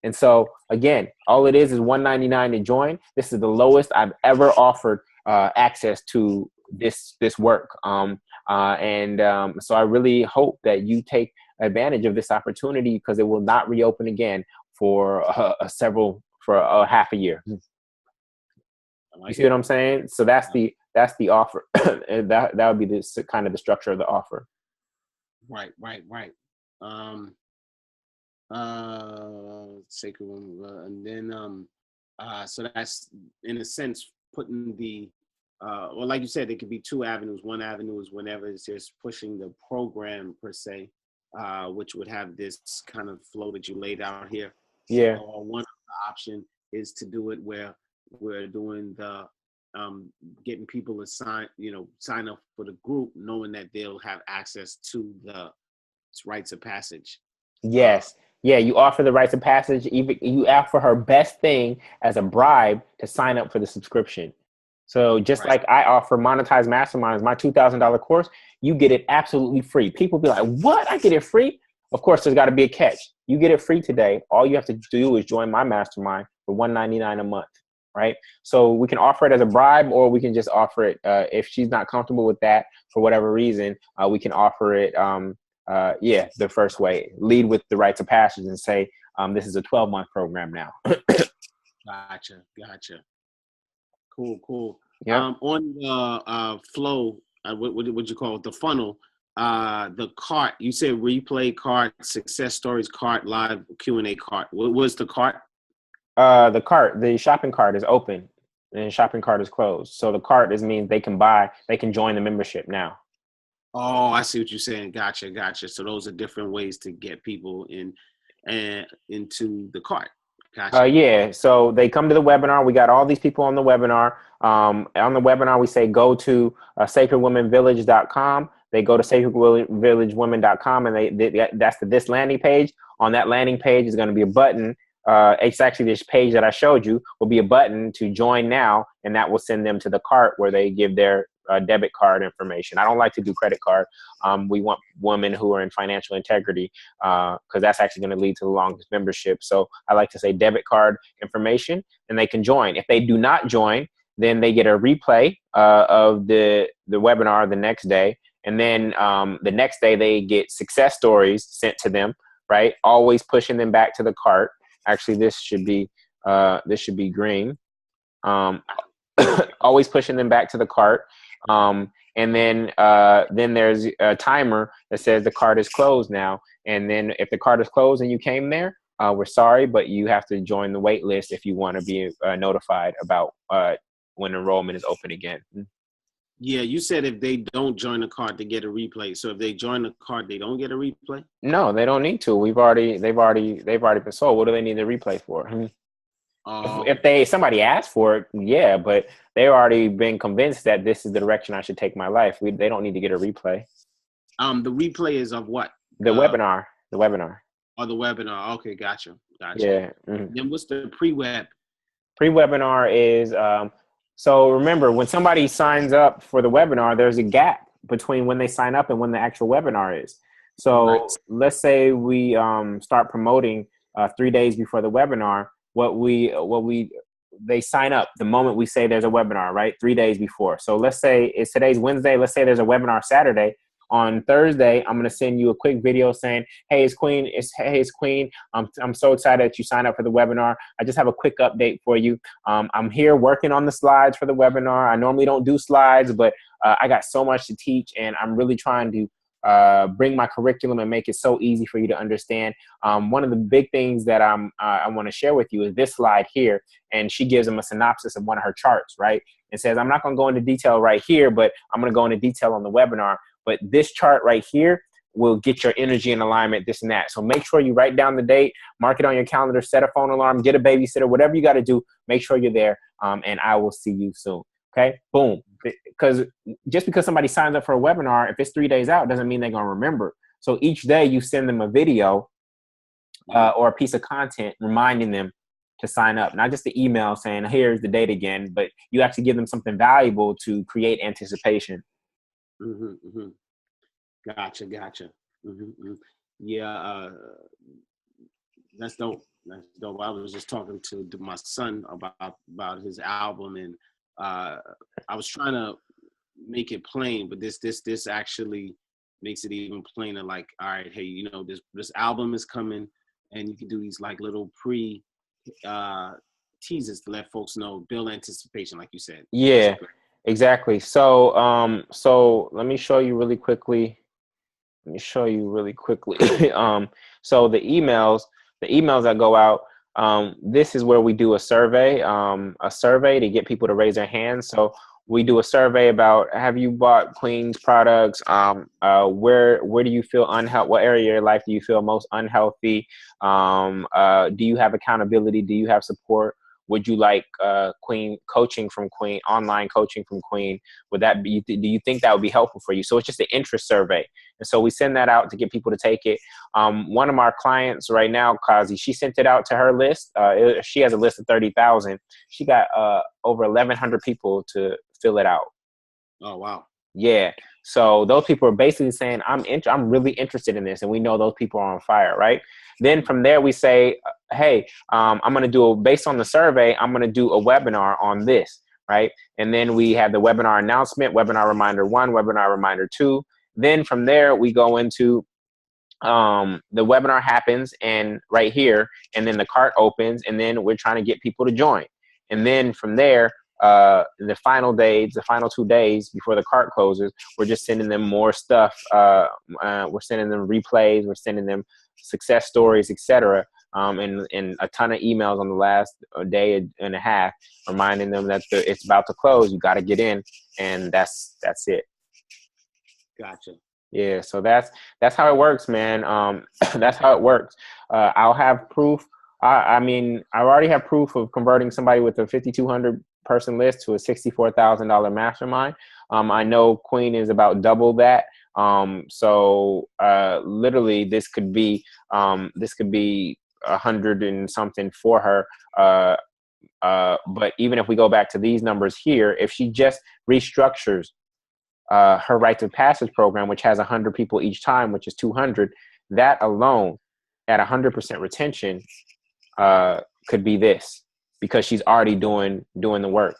And so again, all it is $199 to join. This is the lowest I've ever offered access to this work. So I really hope that you take advantage of this opportunity, because it will not reopen again for for half a year. You see what I'm saying? So that's the offer. And that would be this kind of the structure of the offer. Right. Sacred woman, and then so that's in a sense putting the well, like you said, there could be two avenues. One avenue is whenever it's just pushing the program per se, which would have this kind of flow that you laid out here. Yeah. Or one option is to do it where we're doing the getting people to sign up for the group, knowing that they'll have access to the rites of passage. Yes. Yeah, you offer the rites of passage. Even you offer her best thing as a bribe to sign up for the subscription. So just like I offer monetized masterminds, my $2,000 course, you get it absolutely free. People be like, "What? I get it free?" Of course, there's got to be a catch. You get it free today. All you have to do is join my mastermind for $199 a month, right? So we can offer it as a bribe, or we can just offer it if she's not comfortable with that for whatever reason. We can offer it. The first way, lead with the rites of passage and say, this is a 12-month program now. Gotcha. Cool. Yeah. On the flow, what would you call it? The funnel, the cart, you said replay cart, success stories cart, live Q&A cart. What was the cart? The shopping cart is open and the shopping cart is closed. So the cart means they can join the membership now. Oh, I see what you're saying. Gotcha. So those are different ways to get people in and into the cart. Gotcha. Yeah. So they come to the webinar. We got all these people on the webinar. On the webinar, we say go to sacredwomenvillage.com. They go to sacredvillagewomen.com, and that's this landing page. On that landing page is going to be a button. It's actually this page that I showed you will be a button to join now, and that will send them to the cart where they give their debit card information. I don't like to do credit card. We want women who are in financial integrity because that's actually going to lead to the longest membership. So I like to say debit card information, and they can join. If they do not join, then they get a replay of the webinar the next day. And then the next day they get success stories sent to them, right? Always pushing them back to the cart. Actually, this should be green. Always pushing them back to the cart. And then there's a timer that says the cart is closed now. And then if the cart is closed and you came there, we're sorry, but you have to join the wait list if you want to be notified about when enrollment is open again. Yeah, you said if they don't join the cart, they get a replay. So if they join the cart, they don't get a replay? No, they don't need to. They've already been sold. What do they need a replay for? If somebody asked for it, yeah, but they've already been convinced that this is the direction I should take my life. They don't need to get a replay. The replay is of what? The webinar. Oh, the webinar. Okay, gotcha. Yeah. Mm-hmm. Then what's the pre-web? Pre-webinar is so remember, when somebody signs up for the webinar, there's a gap between when they sign up and when the actual webinar is. So let's say we start promoting 3 days before the webinar. They sign up the moment we say there's a webinar, right? 3 days before. So let's say today's Wednesday. Let's say there's a webinar Saturday. On Thursday, I'm going to send you a quick video saying, hey, it's Queen. I'm so excited that you signed up for the webinar. I just have a quick update for you. I'm here working on the slides for the webinar. I normally don't do slides, but I got so much to teach, and I'm really trying to bring my curriculum and make it so easy for you to understand. One of the big things that I want to share with you is this slide here. And she gives them a synopsis of one of her charts, right? And says, I'm not going to go into detail right here, but I'm going to go into detail on the webinar. But this chart right here will get your energy in alignment, this and that. So make sure you write down the date, mark it on your calendar, set a phone alarm, get a babysitter, whatever you got to do, make sure you're there. And I will see you soon. Okay, boom. Because just because somebody signs up for a webinar, if it's 3 days out, doesn't mean they're going to remember. So each day you send them a video or a piece of content reminding them to sign up, not just the email saying, here's the date again, but you actually give them something valuable to create anticipation. Gotcha. Yeah, that's dope. I was just talking to my son about his album, and I was trying to make it plain, but this actually makes it even plainer. Like, all right, hey, this album is coming, and you can do these like little teasers to let folks know, build anticipation, like you said. Yeah, exactly. So, so let me show you really quickly. So the emails that go out, this is where we do a survey to get people to raise their hands. So we do a survey about, have you bought Queen's products? Where do you feel unhealthy? What area of your life do you feel most unhealthy? Do you have accountability? Do you have support? Would you like Queen coaching from Queen, online coaching from Queen? Would that be, do you think that would be helpful for you? So it's just an interest survey. And so we send that out to get people to take it. One of our clients right now, Kazi, she sent it out to her list. She has a list of 30,000. She got over 1,100 people to fill it out. Oh, wow. Yeah. So those people are basically saying, I'm really interested in this. And we know those people are on fire, right? Then from there, we say, hey, I'm going to do, based on the survey, I'm going to do a webinar on this, right? And then we have the webinar announcement, webinar reminder 1, webinar reminder 2. Then from there, we go into the webinar happens and right here, and then the cart opens, and then we're trying to get people to join. And then from there, the final 2 days before the cart closes, we're just sending them more stuff. We're sending them replays, we're sending them success stories, etc. And a ton of emails on the last day and a half, reminding them that it's about to close. You got to get in, and that's it. Gotcha. Yeah, so that's how it works, man. That's how it works. I'll have proof. I mean, I already have proof of converting somebody with a 5,200 person list to a $64,000 mastermind. I know Queen is about double that. So literally, this could be 100 and something for her. But even if we go back to these numbers here, if she just restructures her rites of passage program, which has 100 people each time, which is 200, that alone at 100% retention could be this, because she's already doing the work.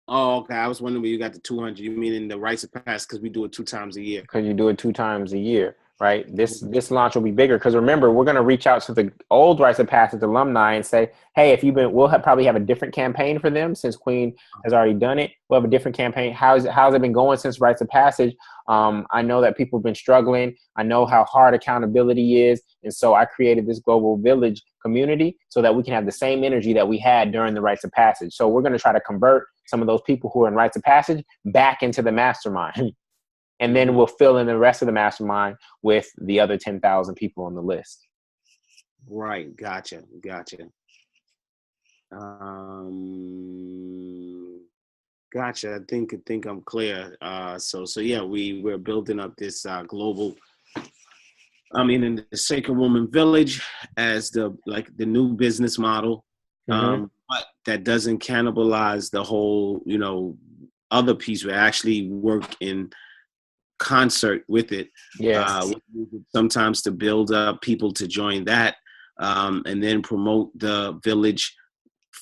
Oh, okay. I was wondering where you got the 200. You mean in the rites of passage, because we do it 2 times a year. Because you do it 2 times a year, right? This launch will be bigger, because remember, we're going to reach out to the old rites of passage alumni and say, hey, if you've been, probably have a different campaign for them, since Queen has already done it. We'll have a different campaign. How's it been going since rites of passage? I know that people have been struggling. I know how hard accountability is. And so I created this global village community so that we can have the same energy that we had during the rites of passage. So we're going to try to convert some of those people who are in rites of passage back into the mastermind. And then we'll fill in the rest of the mastermind with the other 10,000 people on the list. Right. Gotcha. Gotcha. I think I'm clear. So yeah, we're building up this global. I mean, in the Sacred Woman Village as the new business model, but that doesn't cannibalize the whole, other piece. We actually work in concert with it. Yes. Sometimes to build up people to join that, and then promote the village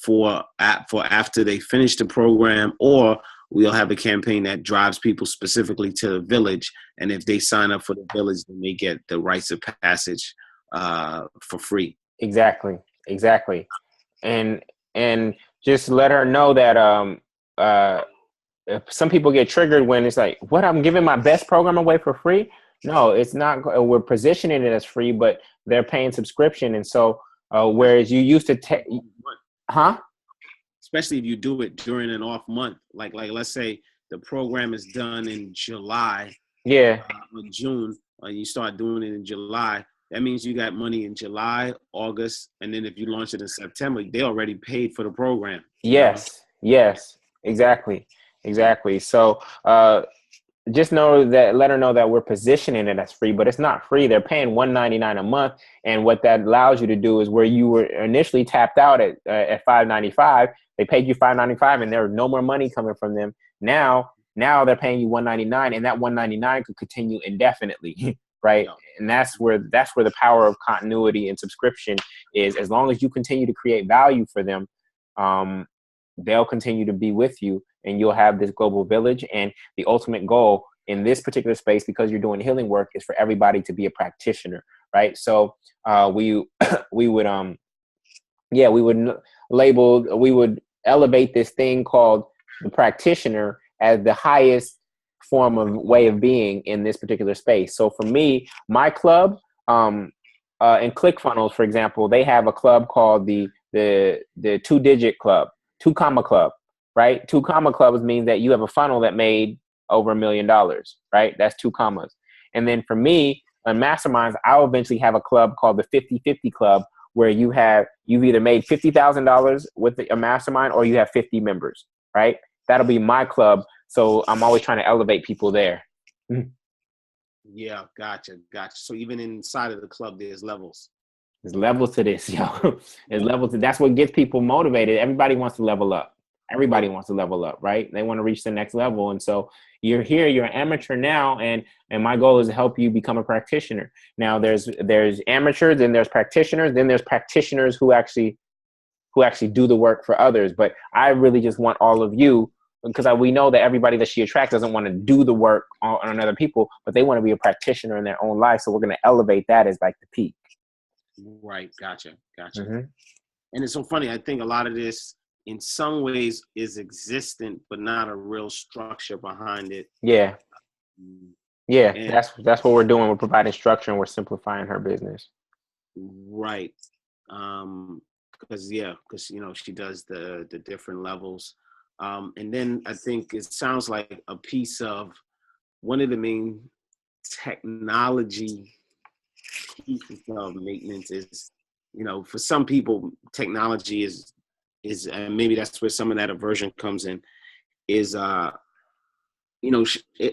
for after they finish the program, or we'll have a campaign that drives people specifically to the village. And if they sign up for the village, then they get the rites of passage for free. Exactly. And just let her know that some people get triggered when it's like, what, I'm giving my best program away for free? No, it's not. We're positioning it as free, but they're paying subscription. And so whereas you used to take, especially if you do it during an off month, like let's say the program is done in July, or June, and you start doing it in July. That means you got money in July, August, and then if you launch it in September, they already paid for the program. Yes, exactly. So just let her know that we're positioning it as free, but it's not free. They're paying $199 a month. And what that allows you to do is, where you were initially tapped out at $595, they paid you $595 and there was no more money coming from them. Now they're paying you $199, and that $199 could continue indefinitely. Right. Yeah. And that's where the power of continuity and subscription is. As long as you continue to create value for them, they'll continue to be with you, and you'll have this global village. And the ultimate goal in this particular space, because you're doing healing work, is for everybody to be a practitioner. Right. So we would we would elevate this thing called the practitioner as the highest form of way of being in this particular space. So for me, my club, in ClickFunnels, for example, they have a club called the 2-digit club, 2 comma club, right? 2 comma clubs means that you have a funnel that made over $1 million, right? That's 2 commas. And then for me, on Masterminds, I'll eventually have a club called the 50/50 club, where you've either made $50,000 with a mastermind or you have 50 members, right? That'll be my club. So I'm always trying to elevate people there. Yeah, gotcha. So even inside of the club, there's levels. There's levels to this, yo. There's levels to, that's what gets people motivated. Everybody wants to level up. Everybody wants to level up, right? They want to reach the next level. And so you're here, you're an amateur now, and my goal is to help you become a practitioner. Now there's amateurs, then there's practitioners, then there's practitioners who actually do the work for others. But I really just want all of you, because we know that everybody that she attracts doesn't want to do the work on other people, but they want to be a practitioner in their own life. So we're going to elevate that as like the peak. Right. Gotcha. Mm-hmm. And it's so funny. I think a lot of this in some ways is existent, but not a real structure behind it. Yeah. Yeah. And that's what we're doing. We're providing structure and we're simplifying her business. Right. Because she does the different levels. And then I think it sounds like a piece of one of the main technology pieces of maintenance is, for some people, technology is and maybe that's where some of that aversion comes in, is,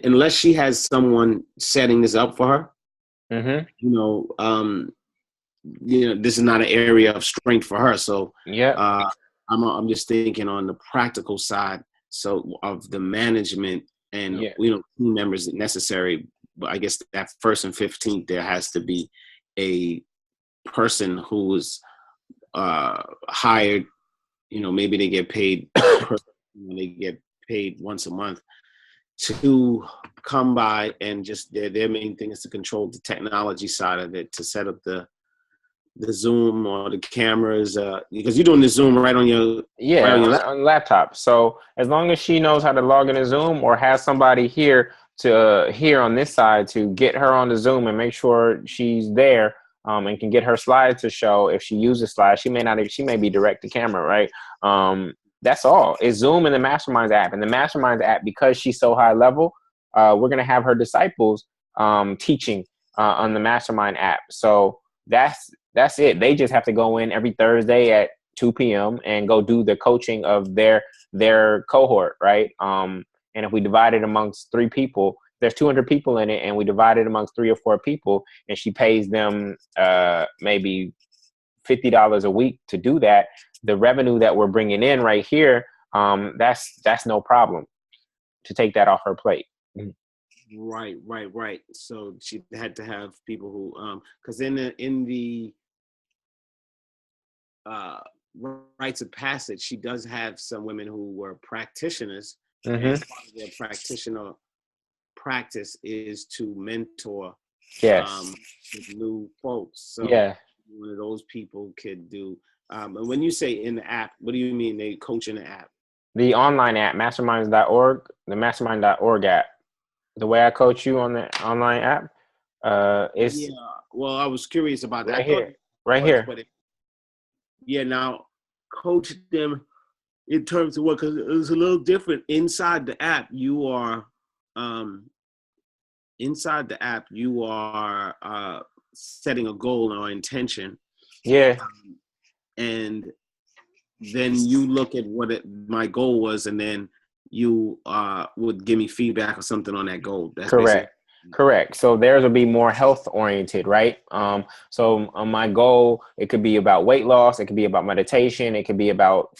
unless she has someone setting this up for her, mm-hmm. This is not an area of strength for her. So yeah, I'm just thinking on the practical side, so of the management and team members necessary. But I guess that first and 15th, there has to be a person who's hired. Maybe they get paid. They get paid once a month to come by and just their main thing is to control the technology side of it, to set up the Zoom or the cameras, because you're doing the Zoom right on your on laptop. So as long as she knows how to log in a Zoom or has somebody here on this side to get her on the Zoom and make sure she's there, and can get her slides to show. If she uses slides, she may be direct to camera, right? That's all. It's Zoom and the Masterminds app. And the Masterminds app, because she's so high level, we're gonna have her disciples teaching on the Mastermind app. So that's it. They just have to go in every Thursday at 2 p.m. and go do the coaching of their cohort, right? And if we divide it amongst 3 people, there's 200 people in it, and we divide it amongst 3 or 4 people, and she pays them maybe $50 a week to do that. The revenue that we're bringing in right here, that's no problem to take that off her plate. Right. So she had to have people who, because in the rites of passage, she does have some women who were practitioners, and part of their practitioner practice is to mentor new folks. So one of those people could do. And when you say in the app, what do you mean they coach in the app? The online app, masterminds.org, the mastermind.org app. The way I coach you on the online app, is well, I was curious about that. Right here. Now coach them in terms of what, because it's a little different inside the app. You are setting a goal or intention. And then you look at what my goal was, and then you would give me feedback or something on that goal. That's Correct. So theirs will be more health oriented, right? So my goal, it could be about weight loss. It could be about meditation. It could be about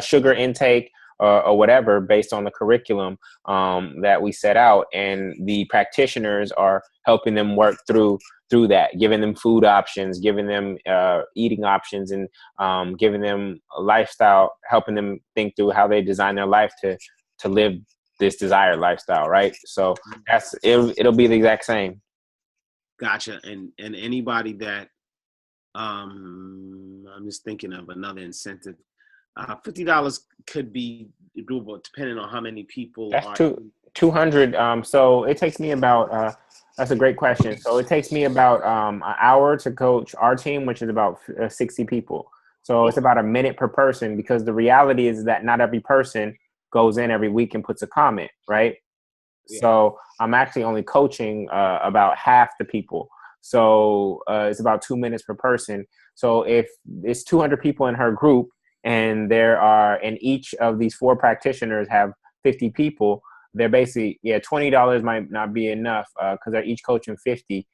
sugar intake or whatever, based on the curriculum that we set out. And the practitioners are helping them work through that, giving them food options, giving them eating options, and giving them a lifestyle, helping them think through how they design their life to live this desired lifestyle, right? So it'll be the exact same. Gotcha. And anybody that I'm just thinking of another incentive. $50 could be doable depending on how many people That's are. 200. So it takes me about, that's a great question. So it takes me about an hour to coach our team, which is about 60 people. So it's about a minute per person, because the reality is that not every person goes in every week and puts a comment, right? Yeah. So I'm actually only coaching about half the people. So it's about 2 minutes per person. So if it's 200 people in her group, and and each of these 4 practitioners have 50 people, they're basically, $20 might not be enough because they're each coaching 50.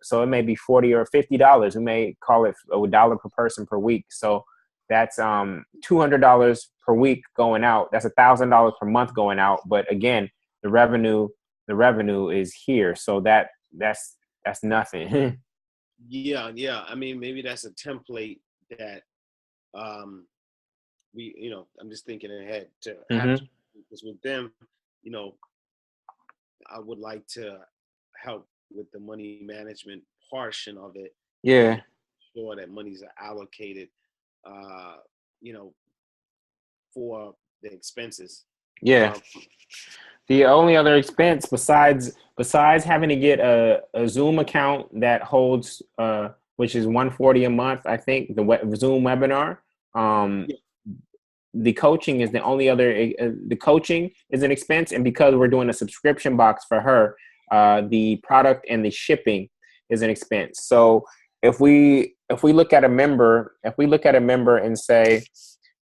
So it may be $40 or $50. We may call it $1 per person per week. So that's $200 per week going out. That's $1,000 per month going out. But again, the revenue is here. So that's nothing. Yeah. I mean, maybe that's a template that I'm just thinking ahead to have to, because with them, I would like to help with the money management portion of it. Yeah. Sure that monies are allocated, for the expenses. Yeah. The only other expense besides having to get a Zoom account that holds, which is $140 a month, I think, the Zoom webinar. The coaching is the only other. The coaching is an expense, and because we're doing a subscription box for her, the product and the shipping is an expense. So if we look at a member, and say,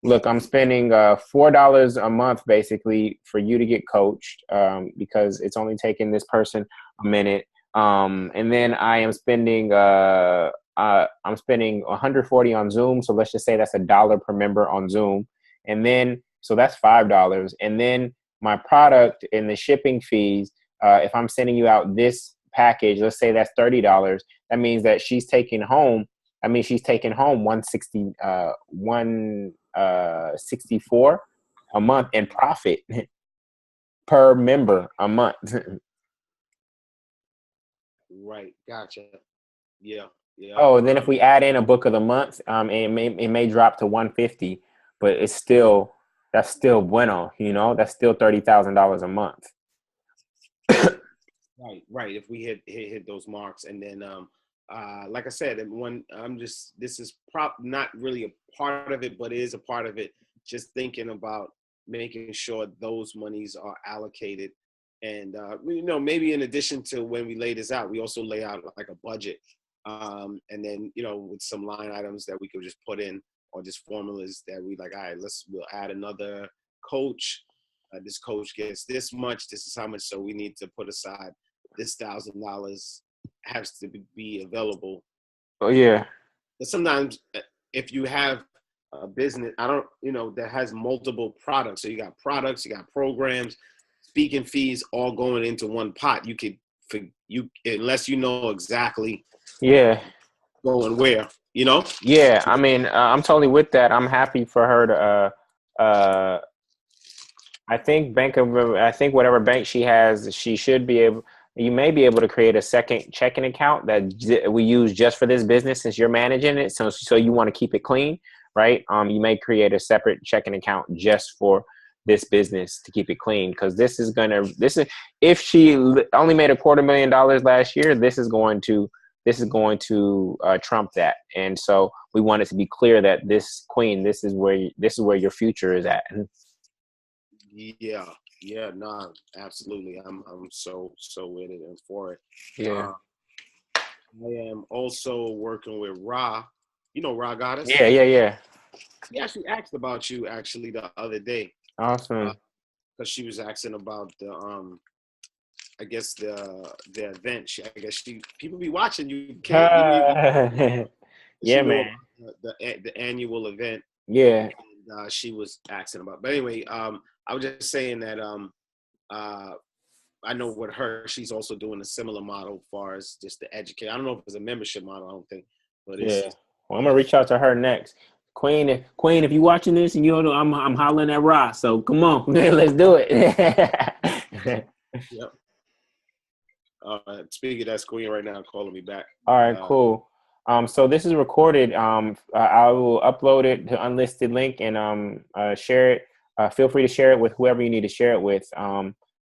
look, I'm spending $4 a month basically for you to get coached, because it's only taking this person a minute, and then I am spending I'm spending $140 on Zoom. So let's just say that's $1 per member on Zoom, and then so that's $5, and then my product and the shipping fees. If I'm sending you out this package, let's say that's $30. That means that she's taking home. She's taking home 164 a month in profit per member a month. Right. Gotcha. Yeah. Oh, and then if we add in a book of the month, it may drop to 150, but that's still bueno. That's still $30,000 a month. Right. If we hit those marks, and then like I said, this is not really a part of it, but it is a part of it. Just thinking about making sure those monies are allocated, and maybe in addition to when we lay this out, we also lay out like a budget, and then with some line items that we could just put in, or just formulas that we like. All right, we'll add another coach. This coach gets this much. This is how much. So we need to put aside this $1,000 has to be available. Oh yeah. But sometimes if you have a business, that has multiple products. So you got products, you got programs, speaking fees, all going into one pot. Unless you know exactly. Yeah. Going where, Yeah. I'm totally with that. I'm happy for her to. I think whatever bank she has, she should be able. You may be able to create a second checking account that we use just for this business, since you're managing it. So you want to keep it clean, right? You may create a separate checking account just for this business to keep it clean, because if she only made $250,000 last year, this is going to trump that. And so we want it to be clear that this is where your future is at. Yeah, no, absolutely. I'm so with it and for it. Yeah. I am also working with Ra. Ra Goddess? Yeah. He actually asked about you the other day. Awesome. Because she was asking about the I guess the event. People be watching you. Yeah, man. The annual event. Yeah. And, she was asking about. But anyway, I was just saying that I know with her, she's also doing a similar model as far as just the educate. I don't know if it's a membership model. I don't think, but it's. Well, I'm gonna reach out to her next. Queen, if you're watching this, and I'm hollering at Ross. So come on, let's do it. Yep. Speaking of that, Queen right now calling me back. All right, cool. So this is recorded. I will upload it to unlisted link and share it. Feel free to share it with whoever you need to share it with.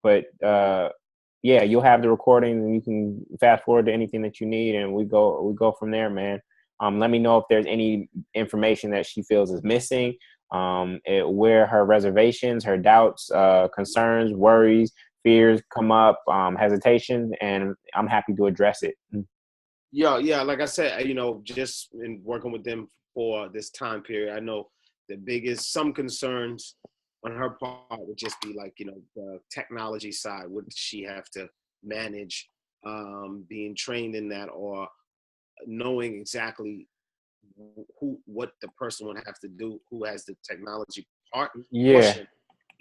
But yeah, you'll have the recording and you can fast forward to anything that you need, and we go from there, man. Let me know if there's any information that she feels is missing, where her reservations, her doubts, concerns, worries, fears come up, hesitations, and I'm happy to address it. Yeah. Like I said, just in working with them for this time period, I know some concerns on her part would just be like, the technology side. Would she have to manage being trained in that, or knowing exactly what the person would have to do, who has the technology portion,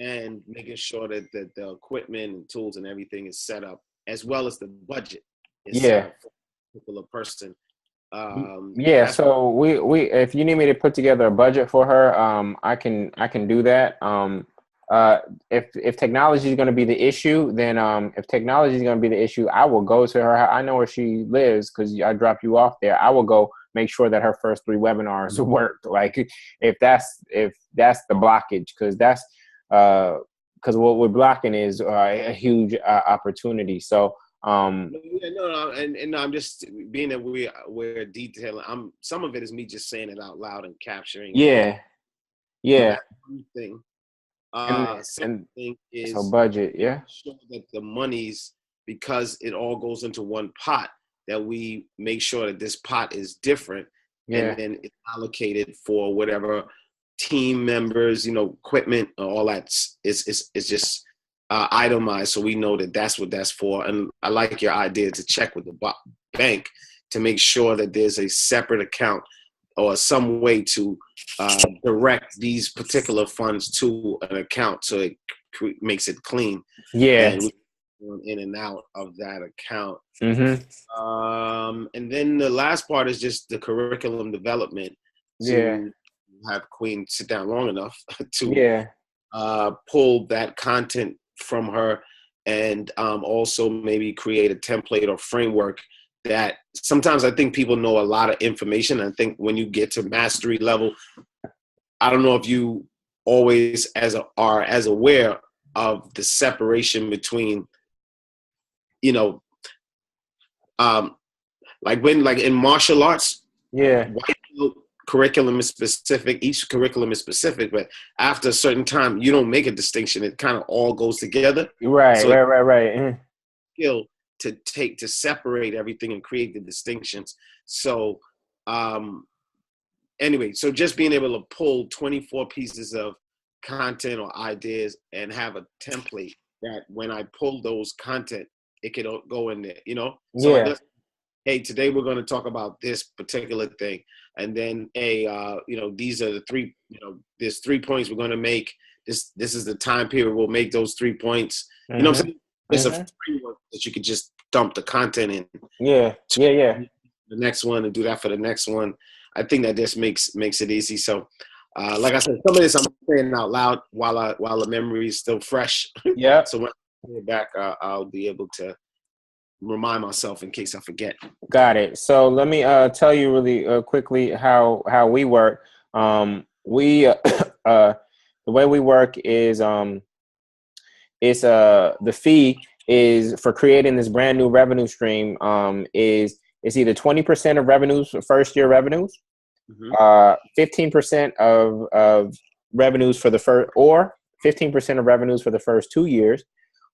and making sure that the equipment and tools and everything is set up, as well as the budget is set up for a particular person. So we if you need me to put together a budget for her, I can do that. If technology is going to be the issue, then if technology is going to be the issue, I will go to her. I know where she lives because I dropped you off there. I will go make sure that her first 3 webinars worked. Like if that's the blockage, because that's because what we're blocking is a huge opportunity. So. And I'm just being that we're detailing. Some of it is me just saying it out loud and capturing. Yeah. That's one thing. Second thing is so budget. Yeah. Sure that the monies, because it all goes into one pot, that we make sure that this pot is different, and then it's allocated for whatever team members, equipment, all that is just. Itemized, so we know that that's what that's for. And I like your idea to check with the bank to make sure that there's a separate account or some way to direct these particular funds to an account, so it makes it clean. And we go in and out of that account. And then the last part is just the curriculum development. To have Queen sit down long enough to pull that content from her, and also maybe create a template or framework that sometimes I think people know a lot of information. I think when you get to mastery level, I don't know if you always are as aware of the separation between, like in martial arts, white belt curriculum is specific. Each curriculum is specific, but after a certain time, you don't make a distinction. It kind of all goes together. Right. Skill to separate everything and create the distinctions. So, anyway, so just being able to pull 24 pieces of content or ideas and have a template that when I pull those content, it could go in there. So hey, today we're going to talk about this particular thing. And then, these are the 3, there's 3 points we're going to make. This is the time period we'll make those 3 points. You know what I'm saying? It's a framework that you could just dump the content in. The next one, and do that for the next one. I think that just makes it easy. So, like I said, some of this I'm saying out loud while the memory is still fresh. So when I get back, I'll be able to remind myself in case I forget. Got it. So let me tell you really quickly how we work. We the way we work is it's the fee is for creating this brand new revenue stream is it's either 20% of revenues for first year revenues, 15% of revenues for the first, or 15% of revenues for the first 2 years,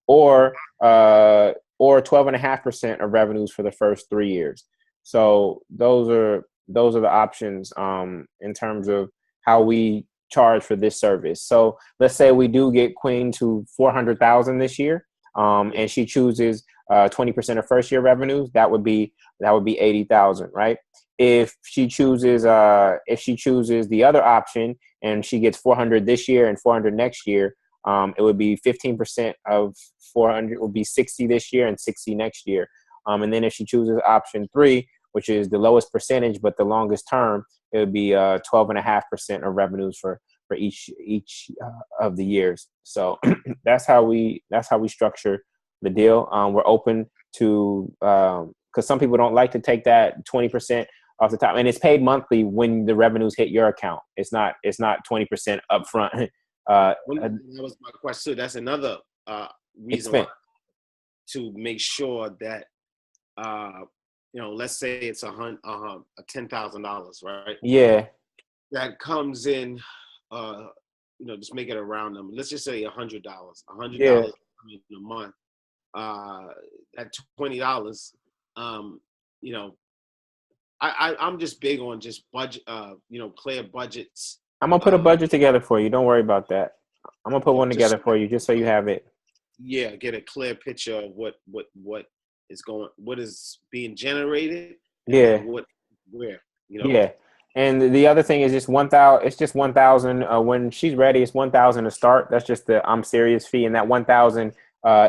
or 12.5% of revenues for the first 3 years. So those are the options in terms of how we charge for this service. So let's say we do get Queen to 400,000 this year, and she chooses 20% of first year revenues. That would be 80,000, right? If she chooses the other option and she gets 400 this year and 400 next year, it would be 15% of 400 would be 60 this year and 60 next year. And then if she chooses option 3, which is the lowest percentage but the longest term, it would be 12.5% of revenues for each of the years. So that's how we structure the deal. We're open to because some people don't like to take that 20% off the top, and it's paid monthly when the revenues hit your account. It's not 20% upfront. That was my question. That's another reason why, to make sure that let's say it's $10,000, right? Yeah. That comes in, just make it a round number. Let's just say $100. $100 Yeah. in a month. At $20, I'm just big on just budget, clear budgets. I'm gonna put a budget together for you. Don't worry about that. I'm gonna put one together for you just so you have it. Yeah, get a clear picture of what is being generated. Yeah. Where. Yeah. And the other thing is just 1,000. It's just 1,000. When she's ready, it's 1,000 to start. That's just the I'm serious fee, and that 1,000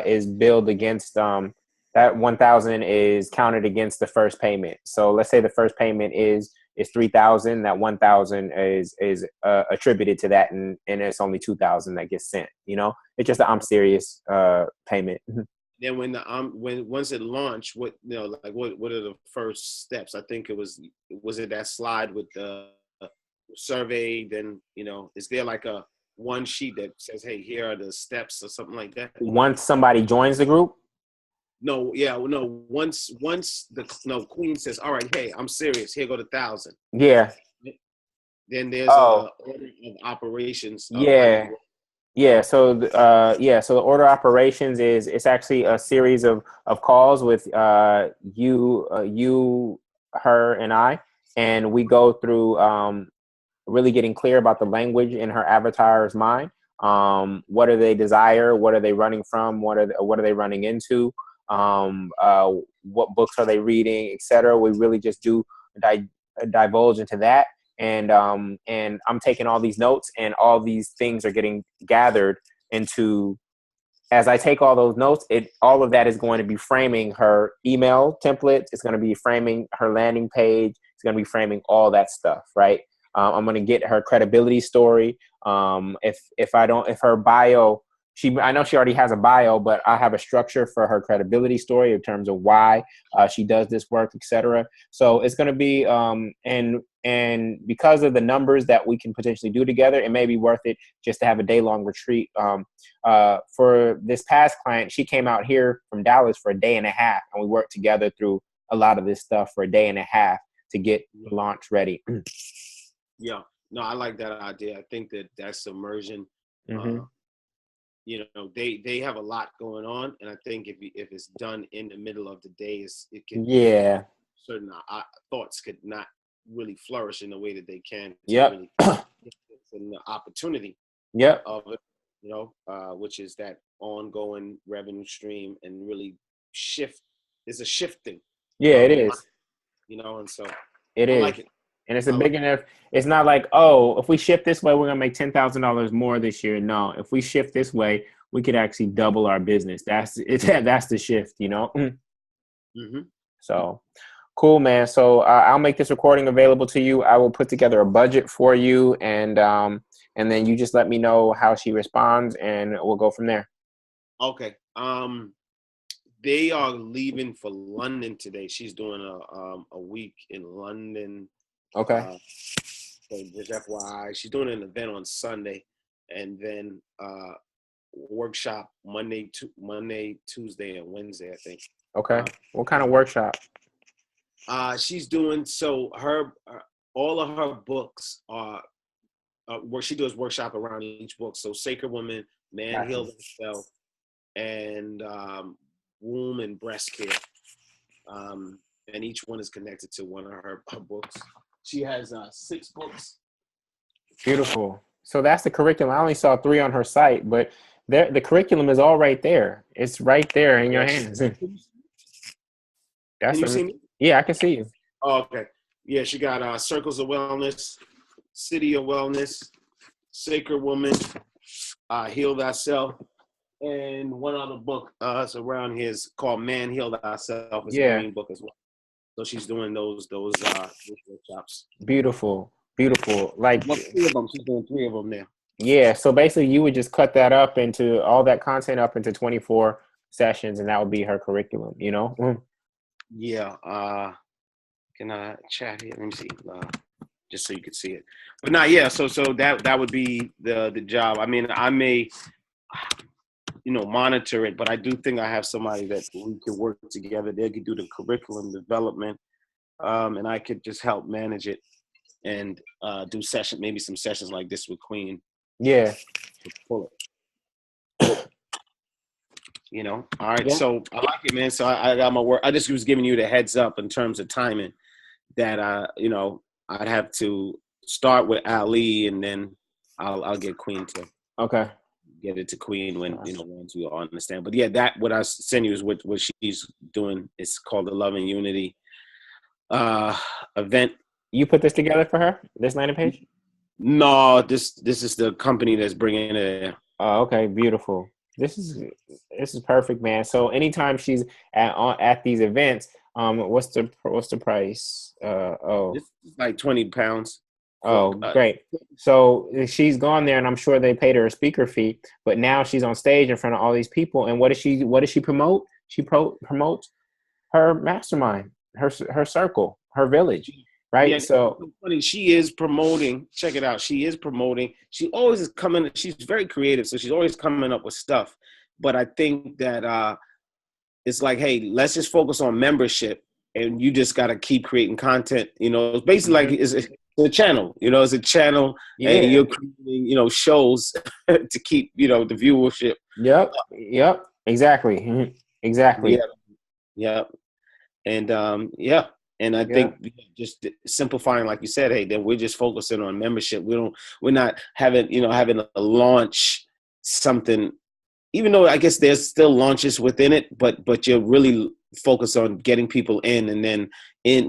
is billed against that 1,000 is counted against the first payment. So let's say the first payment is 3,000. That 1,000 is attributed to that, and it's only 2,000 that gets sent. It's just the I'm serious payment. Then once it launched, what are the first steps? I think was it that slide with the survey? Then is there like a one sheet that says, hey, here are the steps or something like that? Once somebody joins the group? No, once the queen says, all right, hey, I'm serious, here go the 1,000. Yeah. Then there's a order of operations. Yeah. So the order of operations is it's actually a series of calls with you, her, and I, and we go through really getting clear about the language in her avatar's mind. What do they desire? What are they running from? What are they running into? What books are they reading, etc. We really just do divulge into that. And I'm taking all these notes, and all these things are getting gathered into. As I take all those notes, all of that is going to be framing her email template. It's going to be framing her landing page. It's going to be framing all that stuff, right? I'm going to get her credibility story. If her bio, I know she already has a bio, but I have a structure for her credibility story in terms of why she does this work, etc. So it's going to be, and because of the numbers that we can potentially do together, it may be worth it just to have a day-long retreat. For this past client, she came out here from Dallas for a day and a half, and we worked together through a lot of this stuff for a day and a half to get the launch ready. Yeah, no, I like that idea. I think that's immersion. Mm-hmm. They have a lot going on, and I think if it's done in the middle of the day, it can. Yeah. Certain thoughts could not really flourish in the way that they can. Yep. Really and the opportunity. Yep. Of it, which is that ongoing revenue stream, and really shift. It's a shifting. Yeah, it is. And so it is. Like it. And it's a big enough. It's not like, if we shift this way, we're gonna make $10,000 more this year. No, if we shift this way, we could actually double our business. That's the shift, Mm-hmm. So, cool, man. So I'll make this recording available to you. I will put together a budget for you, and then you just let me know how she responds, and we'll go from there. Okay. They are leaving for London today. She's doing a week in London. Okay. So just FYI, she's doing an event on Sunday, and then workshop Monday, Tuesday, and Wednesday, I think. Okay. What kind of workshop? She's doing all of her books are where she does workshop around each book. So Sacred Woman, Man Healed Himself, and Womb and Breast Care. And each one is connected to one of her books. She has 6 books. Beautiful. So that's the curriculum. I only saw 3 on her site, but the curriculum is all right there. It's right there in your hands. Can you see me? Yeah, I can see you. Oh, okay. Yeah, she got Circles of Wellness, City of Wellness, Sacred Woman, Heal Thyself, and one other book it's around here is called Man Heal Thyself. It's a green book as well. So she's doing those workshops. Beautiful. Like 3 of them. She's doing 3 of them now. Yeah. So basically, you would just cut that up into all that content up into 24 sessions, and that would be her curriculum. Yeah. Can I chat here? Let me see. Just so you can see it. But not, yeah. So that would be the job. I mean, I may, monitor it, but I do think I have somebody that we could work together. They could do the curriculum development, and I could just help manage it and do maybe some sessions like this with Queen. Yeah. Pull it. All right. Yeah. So I like it, man. So I got my work. I just was giving you the heads up in terms of timing that I'd have to start with Ali, and then I'll get Queen to get it to Queen when once we all understand. But yeah, that what I send you is what she's doing. It's called the Love and Unity event. You put this together for her? This landing page? No, this is the company that's bringing it in. Oh, okay, beautiful. This is perfect, man. So anytime she's at these events, what's the price? This is like £20. Oh, great. So she's gone there, and I'm sure they paid her a speaker fee. But now she's on stage in front of all these people, and what does she promote? She promotes her mastermind, her circle, her village. Right. Yeah, so funny. She is promoting. Check it out. She is promoting. She always is coming. She's very creative, so she's always coming up with stuff. But I think that it's like, hey, let's just focus on membership, and you just got to keep creating content. It's basically like it's a channel. It's a channel, and you're creating, shows to keep, the viewership. Yep. Exactly. Exactly. Yep. And And I think just simplifying, like you said, hey, then we're just focusing on membership. We're not having to launch something, even though I guess there's still launches within it, but you're really focused on getting people in, and then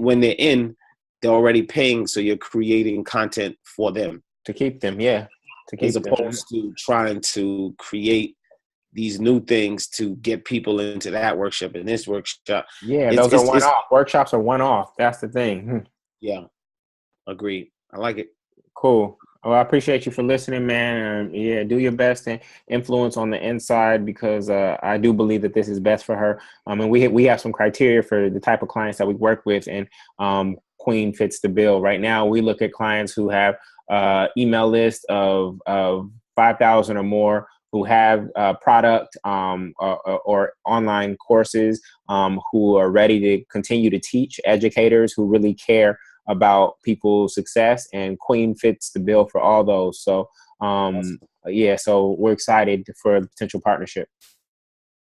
when they're in, they're already paying, so you're creating content for them to keep them, as opposed to trying to create these new things to get people into that workshop and this workshop. Yeah, those are one-off. Workshops are one-off. That's the thing. Yeah, agreed. I like it. Cool. Well, I appreciate you for listening, man. Do your best and influence on the inside, because I do believe that this is best for her. And we have some criteria for the type of clients that we work with, and Queen fits the bill. Right now, we look at clients who have email list of 5,000 or more, who have product or online courses, who are ready to continue to teach, educators who really care about people's success, and Queen fits the bill for all those. So, so we're excited for the potential partnership.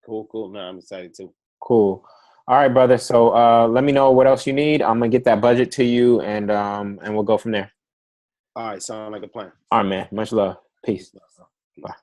Cool. No, I'm excited too. Cool. All right, brother. So let me know what else you need. I'm gonna get that budget to you, and we'll go from there. All right, sound like a plan. All right, man. Much love. Peace. Bye.